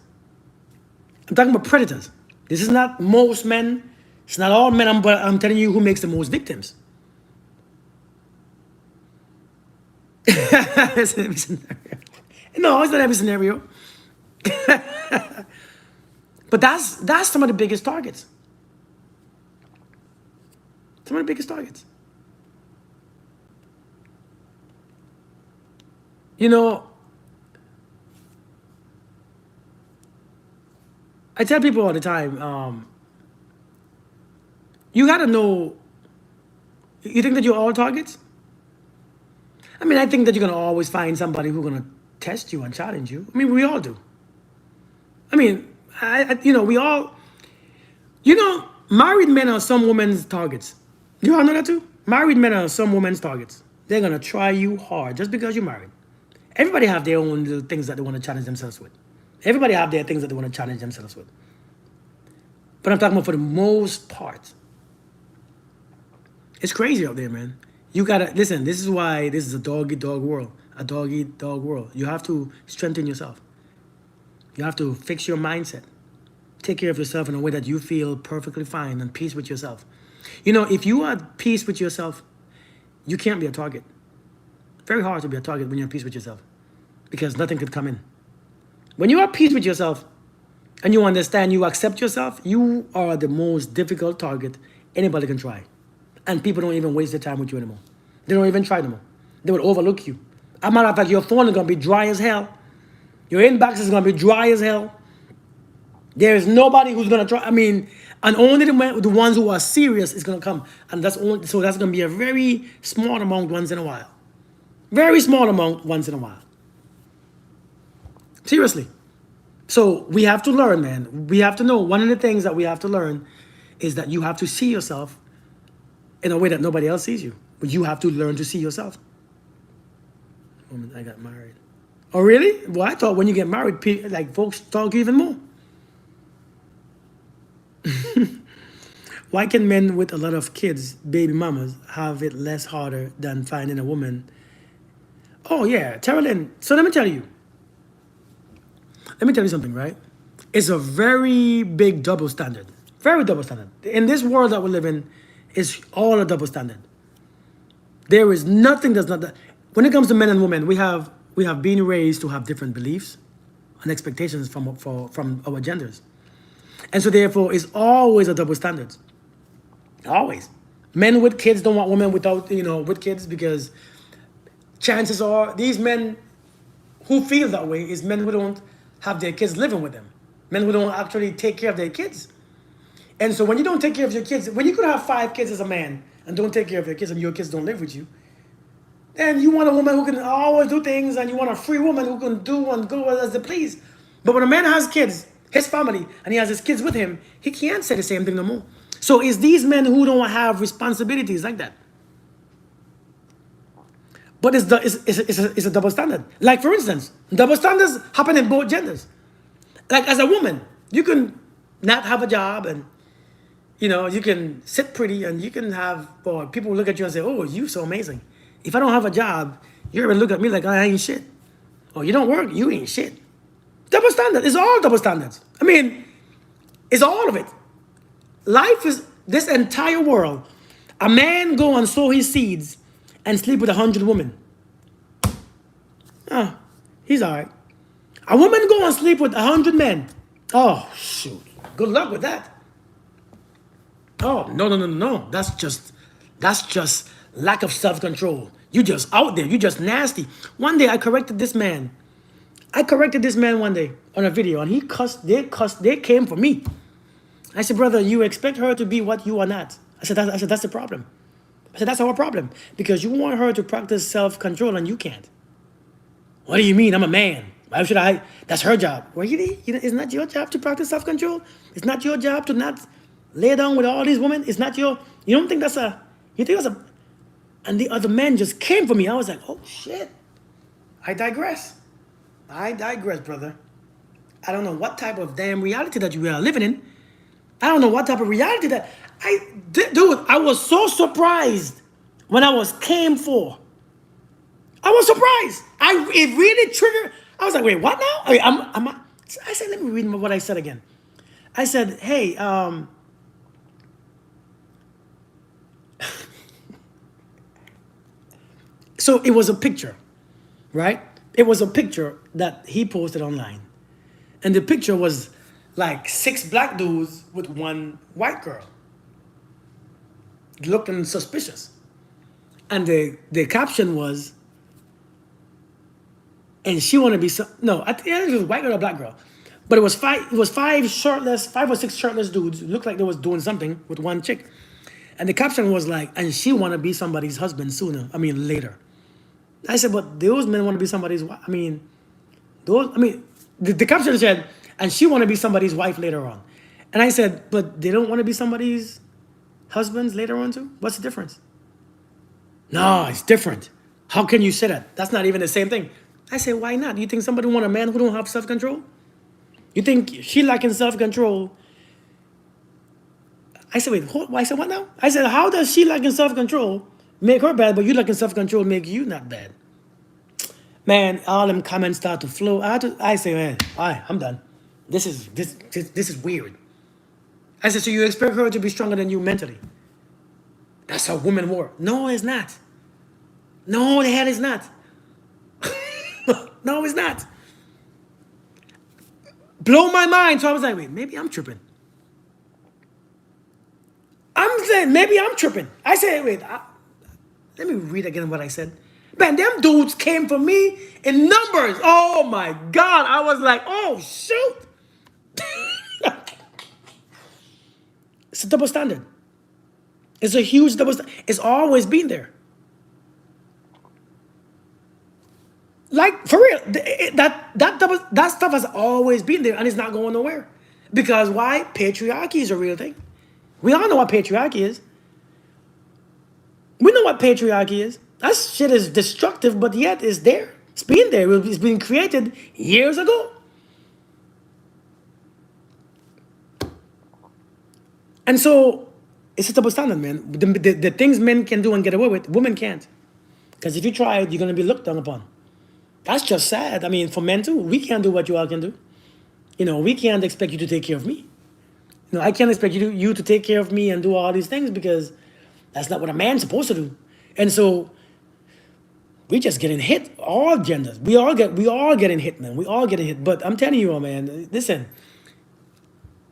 I'm talking about predators. This is not most men, it's not all men, but I'm telling you who makes the most victims. It's every scenario. No, it's not every scenario. But that's some of the biggest targets. Some of the biggest targets. You know, I tell people all the time, you gotta know, you think that you're all targets? I think that you're gonna always find somebody who's gonna test you and challenge you. We all do. We all, married men are some women's targets. You all know that too? Married men are some women's targets. They're gonna try you hard just because you're married. Everybody have their own little things that they want to challenge themselves with. Everybody have their things that they want to challenge themselves with. But I'm talking about for the most part. It's crazy out there, man. You gotta, listen, this is why this is a dog-eat-dog world. A dog-eat-dog world. You have to strengthen yourself. You have to fix your mindset. Take care of yourself in a way that you feel perfectly fine and peace with yourself. If you are at peace with yourself, you can't be a target. Very hard to be a target when you're at peace with yourself. Because nothing could come in. When you're at peace with yourself, and you understand, you accept yourself, you are the most difficult target anybody can try. And people don't even waste their time with you anymore. They don't even try anymore. They would overlook you. As a matter of fact, your phone is going to be dry as hell. Your inbox is going to be dry as hell. There is nobody who's going to try. I mean, and only the ones who are serious is going to come. And that's only, so that's going to be a very small amount once in a while. Very small amount once in a while. Seriously. So we have to learn, man. We have to know. One of the things that we have to learn is that you have to see yourself in a way that nobody else sees you. But you have to learn to see yourself. The moment I got married. Oh, really? Well, I thought when you get married, like folks talk even more. Why can men with a lot of kids, baby mamas, have it less harder than finding a woman? Oh, yeah. Tara Lynn. So let me tell you. Let me tell you something, right? It's a very big double standard. Very double standard. In this world that we live in, it's all a double standard. There is nothing that's not that. When it comes to men and women, we have been raised to have different beliefs and expectations from our genders. And so therefore, it's always a double standard. Always. Men with kids don't want women without, with kids, because chances are these men who feel that way is men who don't have their kids living with them. Men who don't actually take care of their kids. And so when you don't take care of your kids, when you could have 5 kids as a man and don't take care of your kids and your kids don't live with you, then you want a woman who can always do things, and you want a free woman who can do and go as they please. But when a man has kids, his family, and he has his kids with him, he can't say the same thing no more. So it's these men who don't have responsibilities like that. But it's a double standard. Like, for instance, double standards happen in both genders. Like, as a woman, you can not have a job, and you can sit pretty, and you can have, or people will look at you and say, oh, you so amazing. If I don't have a job, you're going to look at me like I ain't shit. Oh, you don't work, you ain't shit. Double standard. It's all double standards. I mean, it's all of it. Life is this entire world. A man go and sow his seeds and sleep with 100 women. He's all right. A woman go and sleep with 100 men. Oh, shoot. Good luck with that. Oh, no. That's just lack of self-control. You just out there. You just nasty. One day I corrected this man. One day on a video, and he cussed. They came for me. I said, brother, you expect her to be what you are not. I said, that's the problem. I said, that's our problem. Because you want her to practice self-control, and you can't. What do you mean? I'm a man. Why should I? That's her job. Well, it's not your job to practice self-control. It's not your job to not lay down with all these women. It's not your, you don't think that's a, you think that's a, and the other men just came for me. I was like, oh, shit. I digress, brother. I don't know what type of damn reality that you are living in. I don't know what type of reality that dude, I was so surprised when I was came for. I was surprised. It really triggered. I was like, wait, what now? I said, let me read what I said again. I said, hey, so it was a picture, right? It was a picture that he posted online. And the picture was like 6 black dudes with 1 white girl, looking suspicious. And the caption was, and she wanted to be no, I think it was a white girl or a black girl, but it was 5 or 6 shirtless dudes who looked like they was doing something with 1 chick, and the caption was like, and she want to be somebody's husband later. I said, but those men want to be somebody's wife. The caption said, and she want to be somebody's wife later on. And I said, but they don't want to be somebody's husbands later on too? What's the difference? No, it's different. How can you say that? That's not even the same thing. I said, why not? You think somebody want a man who don't have self-control? You think she lacking self-control? I said, wait, I said, what now? I said, how does she lacking self-control make her bad, but you lacking self-control make you not bad? Man, all them comments start to flow. I say, man, all right, I'm done. This is weird. I said, so you expect her to be stronger than you mentally? That's how women work. No, it's not. No, the hell it's not. No, it's not. Blow my mind. So I was like, wait, maybe I'm tripping. I'm saying maybe I'm tripping. I said, wait, let me read again what I said. Man, them dudes came for me in numbers. Oh my God. I was like, oh shoot. It's a double standard. It's a huge double standard. It's always been there. Like for real, that stuff has always been there and it's not going nowhere. Because why? Patriarchy is a real thing. We all know what patriarchy is. We know what patriarchy is. That shit is destructive, but yet it's there. It's been there. It's been created years ago. And so it's a double standard, man. The things men can do and get away with, women can't. Because if you try it, you're going to be looked down upon. That's just sad. I mean, for men too, we can't do what you all can do. You know, we can't expect you to take care of me. You know, I can't expect you to take care of me and do all these things because that's not what a man's supposed to do. And so we just getting hit, all genders. We all getting hit, man. We all getting hit. But I'm telling you all, man, listen,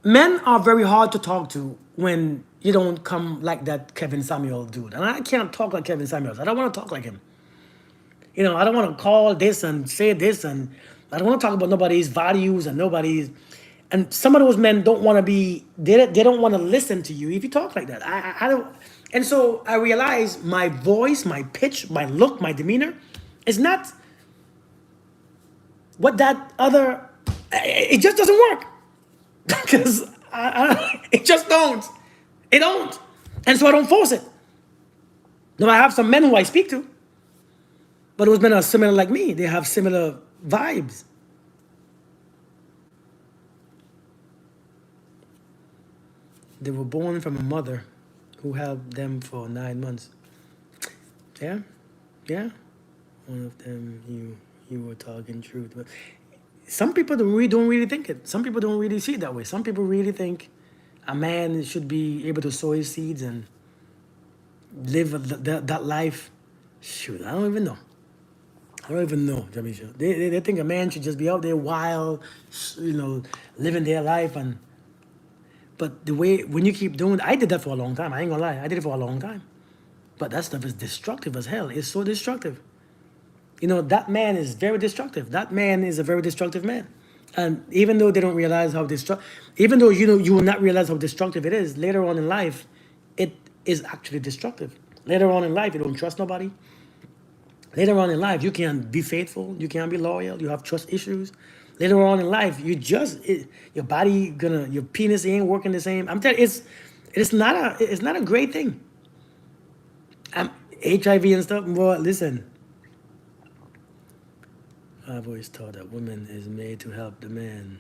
men are very hard to talk to when you don't come like that Kevin Samuel dude. And I can't talk like Kevin Samuels. I don't want to talk like him. You know, I don't want to call this and say this, and I don't want to talk about nobody's values and nobody's. And some of those men don't want to be. They don't want to listen to you if you talk like that. I don't. And so I realize my voice, my pitch, my look, my demeanor is not what that other. It just doesn't work because it just don't. It don't. And so I don't force it. Now I have some men who I speak to. But those men are similar like me. They have similar vibes. They were born from a mother who held them for 9 months. Yeah, yeah. One of them, you were talking truth. But some people don't really think it. Some people don't really see it that way. Some people really think a man should be able to sow his seeds and live that life. Shoot, I don't even know. I don't even know, Jamisha. They think a man should just be out there wild, you know, living their life. But the way, when you keep doing, I did that for a long time. I ain't gonna lie. I did it for a long time. But that stuff is destructive as hell. It's so destructive. You know, that man is very destructive. That man is a very destructive man. And even though they don't realize how even though you will not realize how destructive it is, later on in life, it is actually destructive. Later on in life, you don't trust nobody. Later on in life, you can't be faithful. You can't be loyal. You have trust issues. Later on in life, your body your penis ain't working the same. I'm telling you, it's not a great thing. HIV and stuff. Well, listen, I've always thought that woman is made to help the man.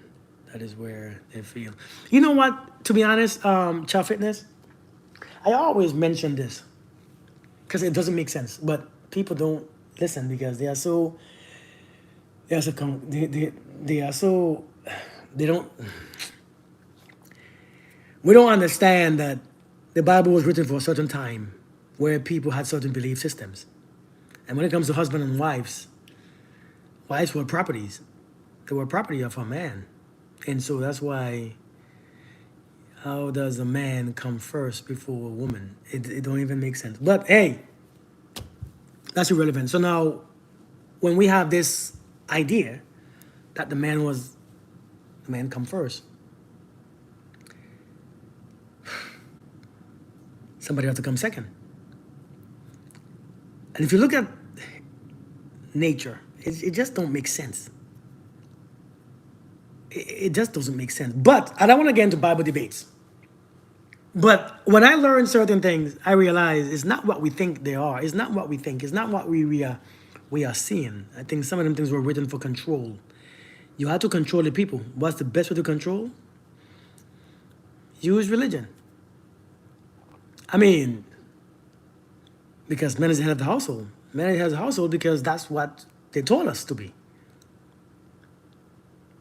That is where they feel. You know what? To be honest, Chow Fitness, I always mention this because it doesn't make sense, but people don't listen because they don't. We don't understand that the Bible was written for a certain time where people had certain belief systems. And when it comes to husband and wives were properties. They were property of a man. And so that's why, how does a man come first before a woman? It don't even make sense. But hey, that's irrelevant. So now, when we have this idea that the man come first, somebody has to come second. And if you look at nature, it just don't make sense. It just doesn't make sense. But I don't want to get into Bible debates. But when I learn certain things, I realize it's not what we think they are. It's not what we think. It's not what we are seeing. I think some of them things were written for control. You have to control the people. What's the best way to control? Use religion. I mean, because man is the head of the household. Man is the head of the household because that's what they told us to be.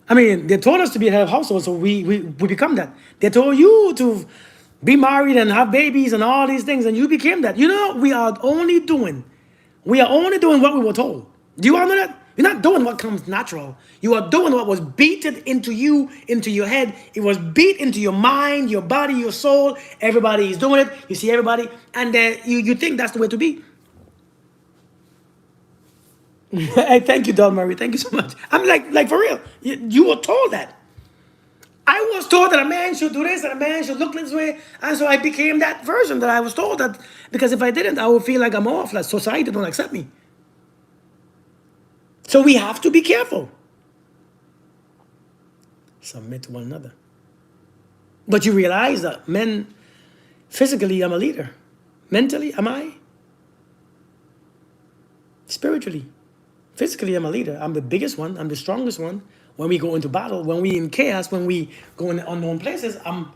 I mean, they told us to be a head of household, so we become that. They told you to be married and have babies and all these things, and you became that. You know, we are only doing what we were told. Do you all know that? You're not doing what comes natural. You are doing what was beaten into you, into your head. It was beat into your mind, your body, your soul. Everybody is doing it. You see everybody, and then you think that's the way to be. Hey, thank you, Don Murray. Thank you so much. I'm like for real. You were told that. I was told that a man should do this and a man should look this way, and so I became that version that I was told that, because if I didn't, I would feel like I'm off. Like society don't accept me. So we have to be careful. Submit to one another. But you realize that men, physically, I'm a leader. Mentally, am I? Spiritually, physically, I'm a leader. I'm the biggest one. I'm the strongest one. When we go into battle, when we in chaos, when we go in unknown places, I'm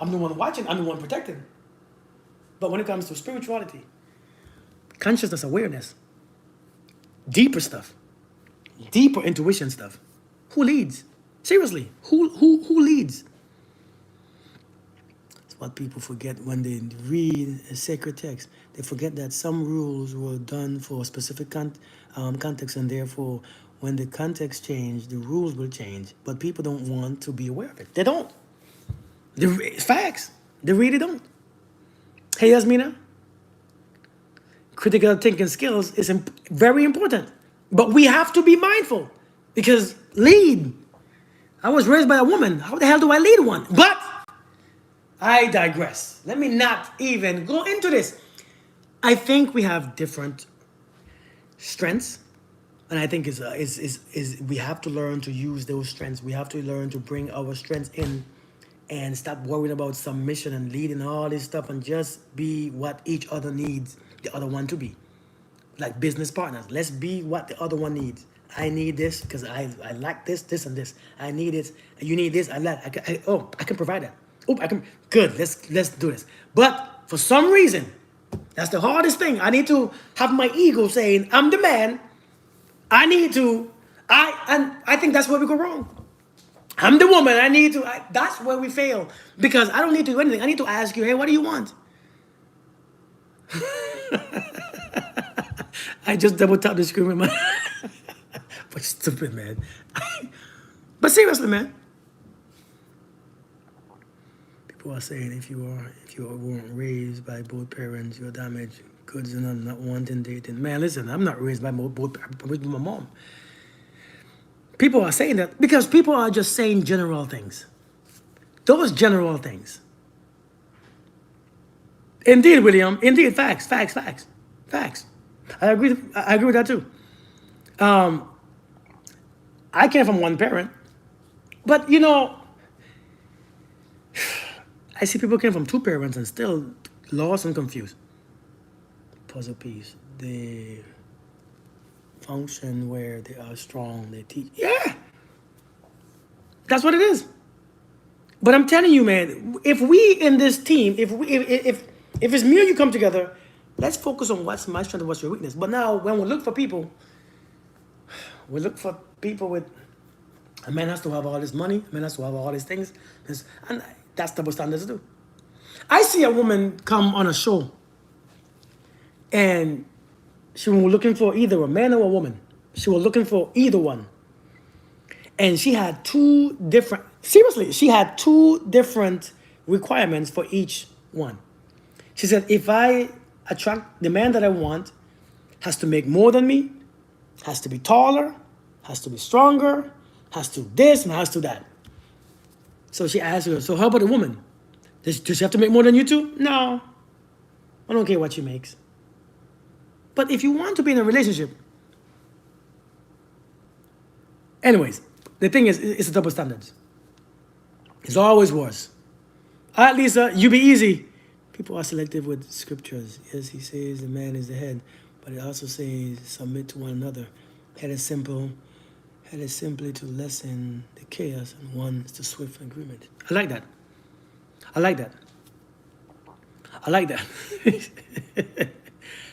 the one watching. I'm the one protecting. But when it comes to spirituality, consciousness, awareness, deeper stuff, deeper intuition stuff, who leads? Seriously, who leads? It's what people forget when they read a sacred text. They forget that some rules were done for a specific context, and therefore, when the context change, the rules will change. But people don't want to be aware of it. They don't. It's facts. They really don't. Hey, Yasmina, critical thinking skills is very important. But we have to be mindful, because lead. I was raised by a woman. How the hell do I lead one? But I digress. Let me not even go into this. I think we have different strengths, and I think is we have to learn to use those strengths. We have to learn to bring our strengths in, and stop worrying about submission and leading all this stuff, and just be what each other needs the other one to be. Like business partners, let's be what the other one needs. I need this because I lack this and this. I need it. You need this. I can provide that. Oh, I can. Good. Let's do this. But for some reason, that's the hardest thing. I need to have my ego saying I'm the man. I need to. I think that's where we go wrong. I'm the woman. I need to. That's where we fail, because I don't need to do anything. I need to ask you, hey, what do you want? I just double tapped the screen with my. But stupid, man. But seriously, man. People are saying if you weren't raised by both parents, you're damaged goods and not wanting dating. Man, listen, I'm not raised by both. I'm raised by my mom. People are saying that because people are just saying general things. Those general things. Indeed, William. Indeed, facts. I agree with that too. I came from one parent, but I see people came from two parents and still lost and confused. Puzzle piece. They function where they are strong. They teach. Yeah, that's what it is. But I'm telling you, man, if we in this team, if it's me and you come together, let's focus on what's my strength and what's your weakness. But now, when we look for people, we look for people with, a man has to have all this money, a man has to have all these things, and that's double standards too. I see a woman come on a show, and she was looking for either a man or a woman. She was looking for either one. And she had two different requirements for each one. She said, if I attract the man that I want, has to make more than me, has to be taller, has to be stronger, has to this and has to that. So she asked her, so how about a woman? Does she have to make more than you two? No. I don't care what she makes. But if you want to be in a relationship, anyways, the thing is, it's a double standards. It's always was. All right, Lisa, you be easy. People are selective with scriptures. Yes, he says the man is the head, but it also says submit to one another. Head is simply to lessen the chaos, and one is the swift agreement. I like that.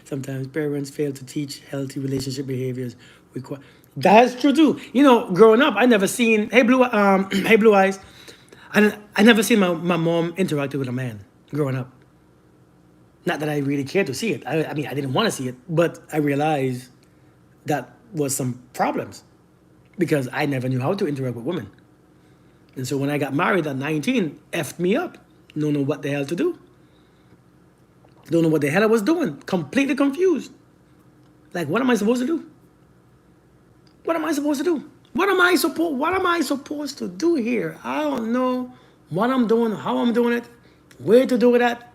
Sometimes parents fail to teach healthy relationship behaviors. That's true too. Growing up, I never seen hey blue eyes. I never seen my mom interacting with a man growing up. Not that I really cared to see it. I mean, I didn't want to see it, but I realized that was some problems because I never knew how to interact with women. And so when I got married at 19, effed me up. Don't know what the hell to do. Don't know what the hell I was doing. Completely confused. Like, what am I supposed to do? What am I supposed to do? What am I supposed to do here? I don't know what I'm doing, how I'm doing it, where to do it at.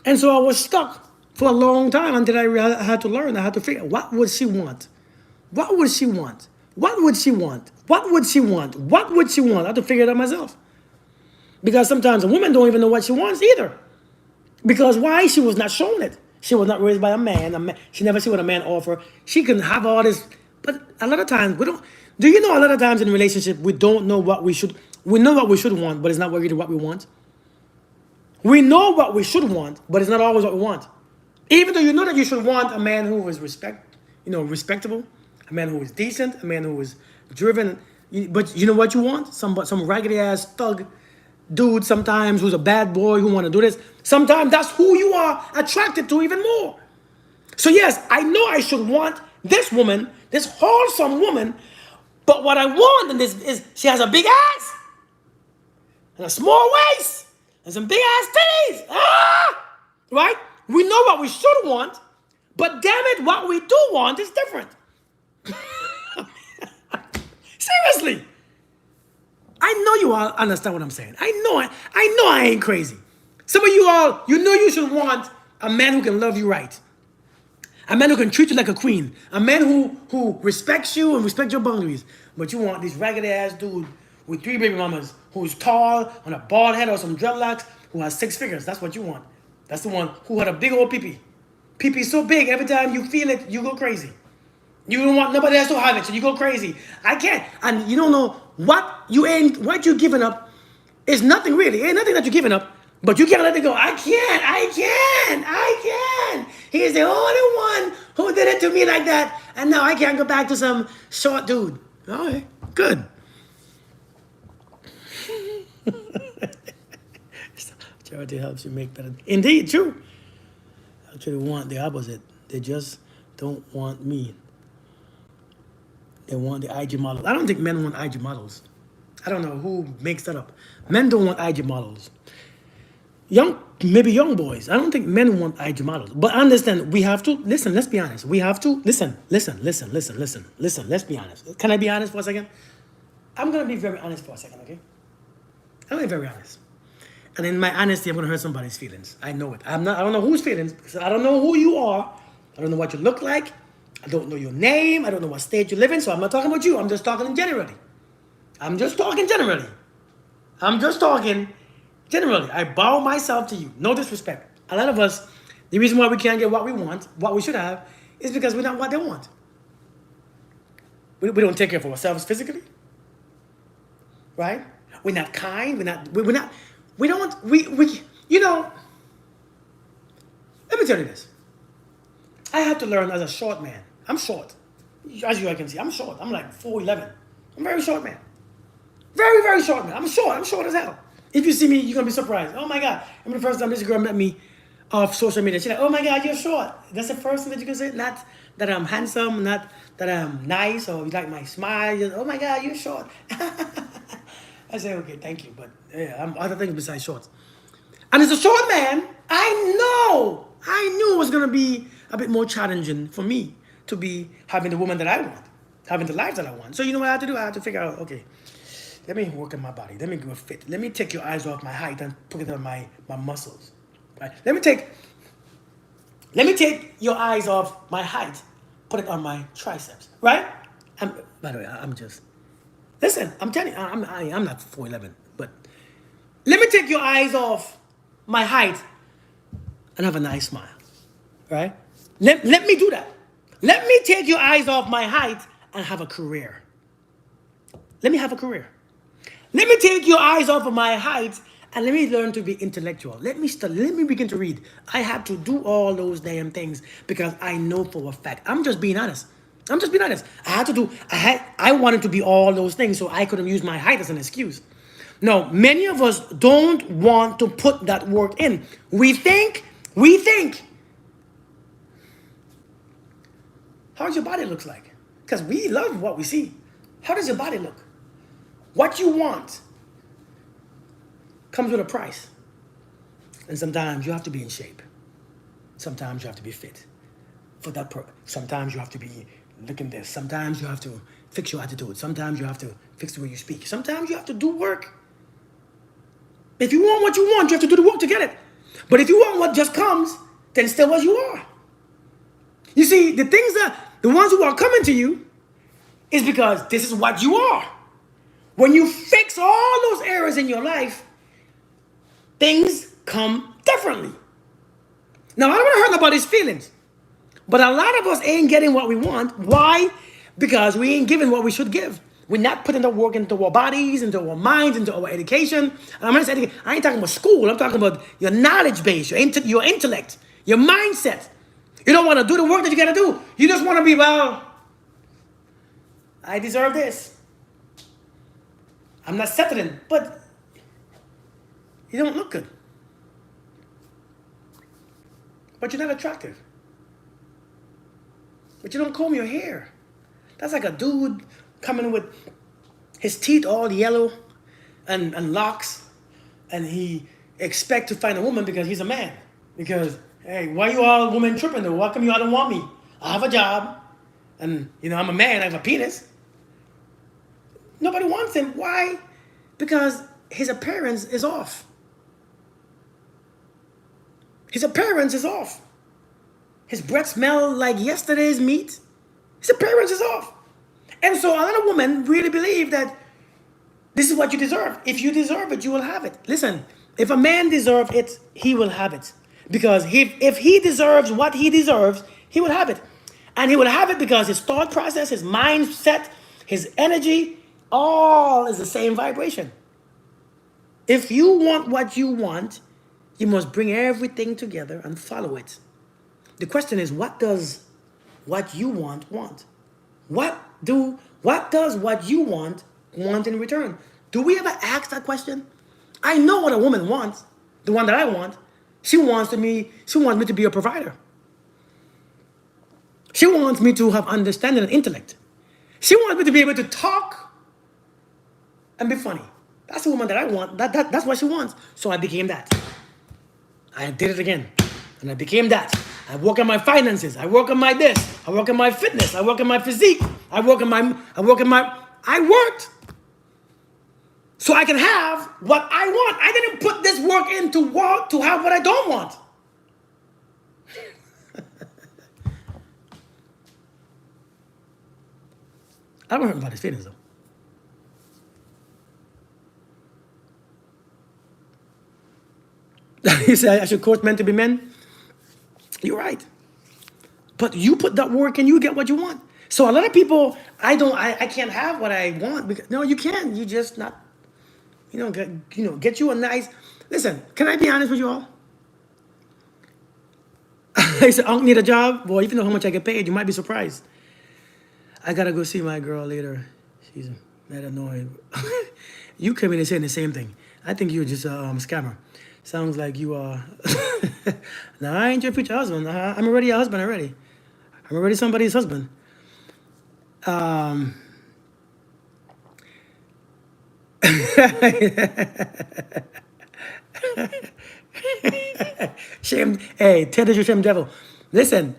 And so I was stuck for a long time until I had to learn. I had to figure, what would she want? What would she want? What would she want? What would she want? What would she want? I had to figure it out myself. Because sometimes a woman don't even know what she wants either. Because why? She was not shown it. She was not raised by a man. She never see what a man offer. She can have all this, but a lot of times we don't. Do you know a lot of times in a relationship we don't know what we should. We know what we should want, but it's not really what we want. We know what we should want, but it's not always what we want. Even though you know that you should want a man who is respectable, a man who is decent, a man who is driven. But you know what you want? Some raggedy ass thug dude sometimes who's a bad boy who want to do this. Sometimes that's who you are attracted to even more. So yes, I know I should want this woman, this wholesome woman, but what I want in this is she has a big ass and a small waist and some big ass titties. Right? We know what we should want, but damn it, what we do want is different. Seriously. I know you all understand what I'm saying. I know I ain't crazy. Some of you all, you know you should want a man who can love you right. A man who can treat you like a queen. A man who respects you and respects your boundaries. But you want this raggedy ass dude with 3 baby mamas who's tall, on a bald head or some dreadlocks, who has 6 figures. That's what you want. That's the one who had a big old pee-pee. Pee-pee so big, every time you feel it, you go crazy. You don't want nobody else to have it, so you go crazy. I can't. And you don't know what you giving up is nothing really. Ain't nothing that you're giving up, but you can't let it go. I can't. He's the only one who did it to me like that. And now I can't go back to some short dude. All right, good. Charity helps you make better. Indeed, true. Actually want the opposite. They just don't want me. They want the IG models. I don't think men want IG models. I don't know who makes that up. Men don't want IG models. Maybe young boys. I don't think men want IG models. But understand, we have to, listen, let's be honest. We have to, listen. Let's be honest. Can I be honest for a second? I'm going to be very honest for a second, okay? I'm going to be very honest. And in my honesty, I'm going to hurt somebody's feelings. I know it. I don't know whose feelings, because I don't know who you are. I don't know what you look like. I don't know your name. I don't know what state you live in. So I'm not talking about you. I'm just talking generally. I bow myself to you. No disrespect. A lot of us, the reason why we can't get what we want, what we should have, is because we're not what they want. We don't take care of ourselves physically. Right? We're not kind. You know, let me tell you this. I had to learn as a short man. I'm short. As you can see, I'm short. I'm like 4'11". I'm a very short man. Very, very short man. I'm short as hell. If you see me, you're going to be surprised. Oh my God. I remember the first time this girl met me off social media. She's like, oh my God, you're short. That's the first thing that you can say. Not that I'm handsome, not that I'm nice, or you like my smile. Just, oh my God, you're short. I say, okay, thank you. But yeah, I'm other things besides shorts. And as a short man, I knew it was going to be a bit more challenging for me to be having the woman that I want, having the life that I want. So you know what I had to do? I had to figure out, okay, let me work on my body. Let me go fit. Let me take your eyes off my height and put it on my muscles. Right? Let me take your eyes off my height, put it on my triceps. Right? By the way, listen, I'm telling you, I'm not 4'11", but let me take your eyes off my height and have a nice smile. Right? Let me do that. Let me take your eyes off my height and have a career. Let me have a career. Let me take your eyes off of my height and let me learn to be intellectual. Let me begin to read. I had to do all those damn things because I know for a fact. I'm just being honest. I wanted to be all those things so I couldn't use my height as an excuse. No, many of us don't want to put that work in. We think, how How's your body looks like? Because we love what we see. How does your body look? What you want comes with a price. And sometimes you have to be in shape. Sometimes you have to be fit. Sometimes you have to be looking this. Sometimes you have to fix your attitude. Sometimes you have to fix the way you speak. Sometimes you have to do work. If you want what you want, you have to do the work to get it. But if you want what just comes, then stay what you are. You see, the ones who are coming to you is because this is what you are. When you fix all those areas in your life, things come differently. Now, I don't want to hurt nobody's feelings, but a lot of us ain't getting what we want. Why? Because we ain't giving what we should give. We're not putting the work into our bodies, into our minds, into our education. And I'm not saying, I ain't talking about school. I'm talking about your knowledge base, your intellect, your mindset. You don't want to do the work that you got to do. You just want to be, well, I deserve this. I'm not settling, but you don't look good. But you're not attractive. But you don't comb your hair. That's like a dude coming with his teeth all yellow and locks, and he expect to find a woman because he's a man. Because, hey, why you all women tripping though? Why come you all don't want me? I have a job, and I'm a man, I have a penis. Nobody wants him. Why? Because his appearance is off. His appearance is off. His breath smells like yesterday's meat. His appearance is off. And so a lot of women really believe that this is what you deserve. If you deserve it, you will have it. Listen, if a man deserves it, he will have it. Because if he deserves what he deserves, he will have it. And he will have it because his thought process, his mindset, his energy, all is the same vibration. If you want what you want, you must bring everything together and follow it. The question is, what does what you want? What does what you want in return? Do we ever ask that question? I know what a woman wants, the one that I want. She wants me to be a provider. She wants me to have understanding and intellect. She wants me to be able to talk and be funny. That's the woman that I want. That's what she wants. So I became that. I did it again. And I became that. I work on my finances. I work on my this. I work on my fitness. I work on my physique. I worked. So I can have what I want. I didn't put this work in to have what I don't want. I don't hurt anybody's feelings though. You say I should coach men to be men? You're right. But you put that work and you get what you want. So a lot of people, I can't have what I want. Because, no, you can. You just not, get you a nice, listen, can I be honest with you all? I said, I don't need a job. Boy, if you know how much I get paid, you might be surprised. I got to go see my girl later. She's mad annoying. You came in and saying the same thing. I think you're just a scammer. Sounds like you are. Now, I ain't your future husband. I'm already a husband already. I'm already somebody's husband. Shame. Hey, tell the shame devil. Listen,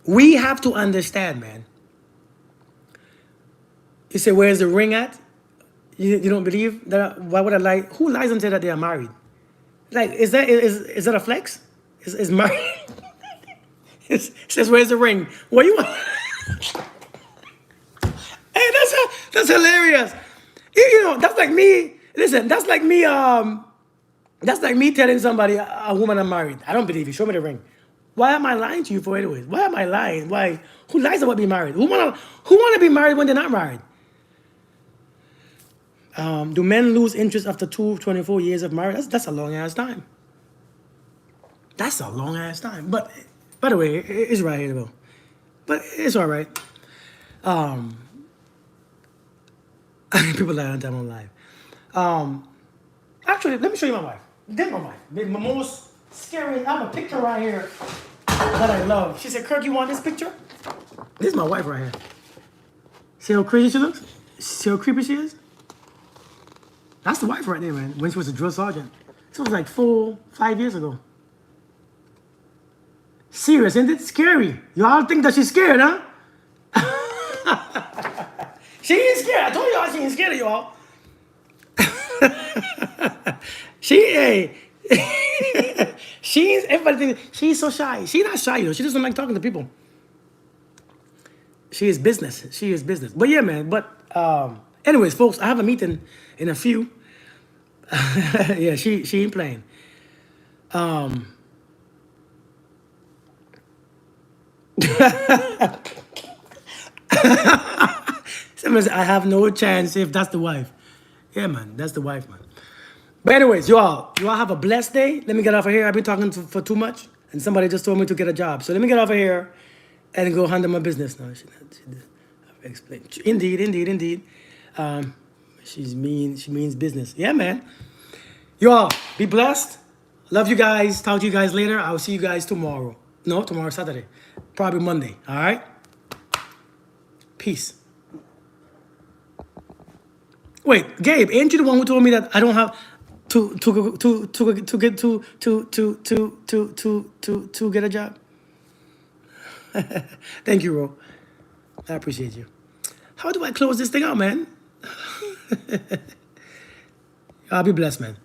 we have to understand, man. You say, where's the ring at? You don't believe that? Why would I lie? Who lies and say that they are married? Like, is that a flex? Is married? It says, where's the ring? What do you want? Hey, that's hilarious. That's like me. Listen, that's like me telling somebody, a woman I'm married. I don't believe you. Show me the ring. Why am I lying to you for anyways? Why am I lying? Why? Who lies about being married? Who wanna be married when they're not married? Do men lose interest after 24 years of marriage? That's a long ass time. That's a long ass time. But by the way, it's right here though. But it's all right. People lie on time on live. Actually, let me show you my wife. This is my wife. The most scary. I have a picture right here that I love. She said, "Kirk, you want this picture?" This is my wife right here. See how crazy she looks? See how creepy she is? That's the wife right there, man. When she was a drill sergeant. This was like 5 years ago. Serious, isn't it? Scary. Y'all think that she's scared, huh? She ain't scared. I told y'all she ain't scared of y'all. Hey. Everybody thinks she's so shy. She's not shy, She doesn't like talking to people. She is business. She is business. But yeah, man. But anyways, folks, I have a meeting in a few. Yeah, she ain't playing. Somebody said, I have no chance if that's the wife. Yeah, man, that's the wife, man. But anyways, you all have a blessed day. Let me get off of here. I've been talking for too much, and somebody just told me to get a job. So let me get off of here and go handle my business now. She explained. Indeed. She means business. Yeah, man. You all be blessed. Love you guys. Talk to you guys later. I'll see you guys tomorrow. No, tomorrow Saturday. Probably Monday. All right. Peace. Wait, Gabe, ain't you the one who told me that I don't have to get a job? Thank you, Ro. I appreciate you. How do I close this thing out, man? I'll be blessed, man.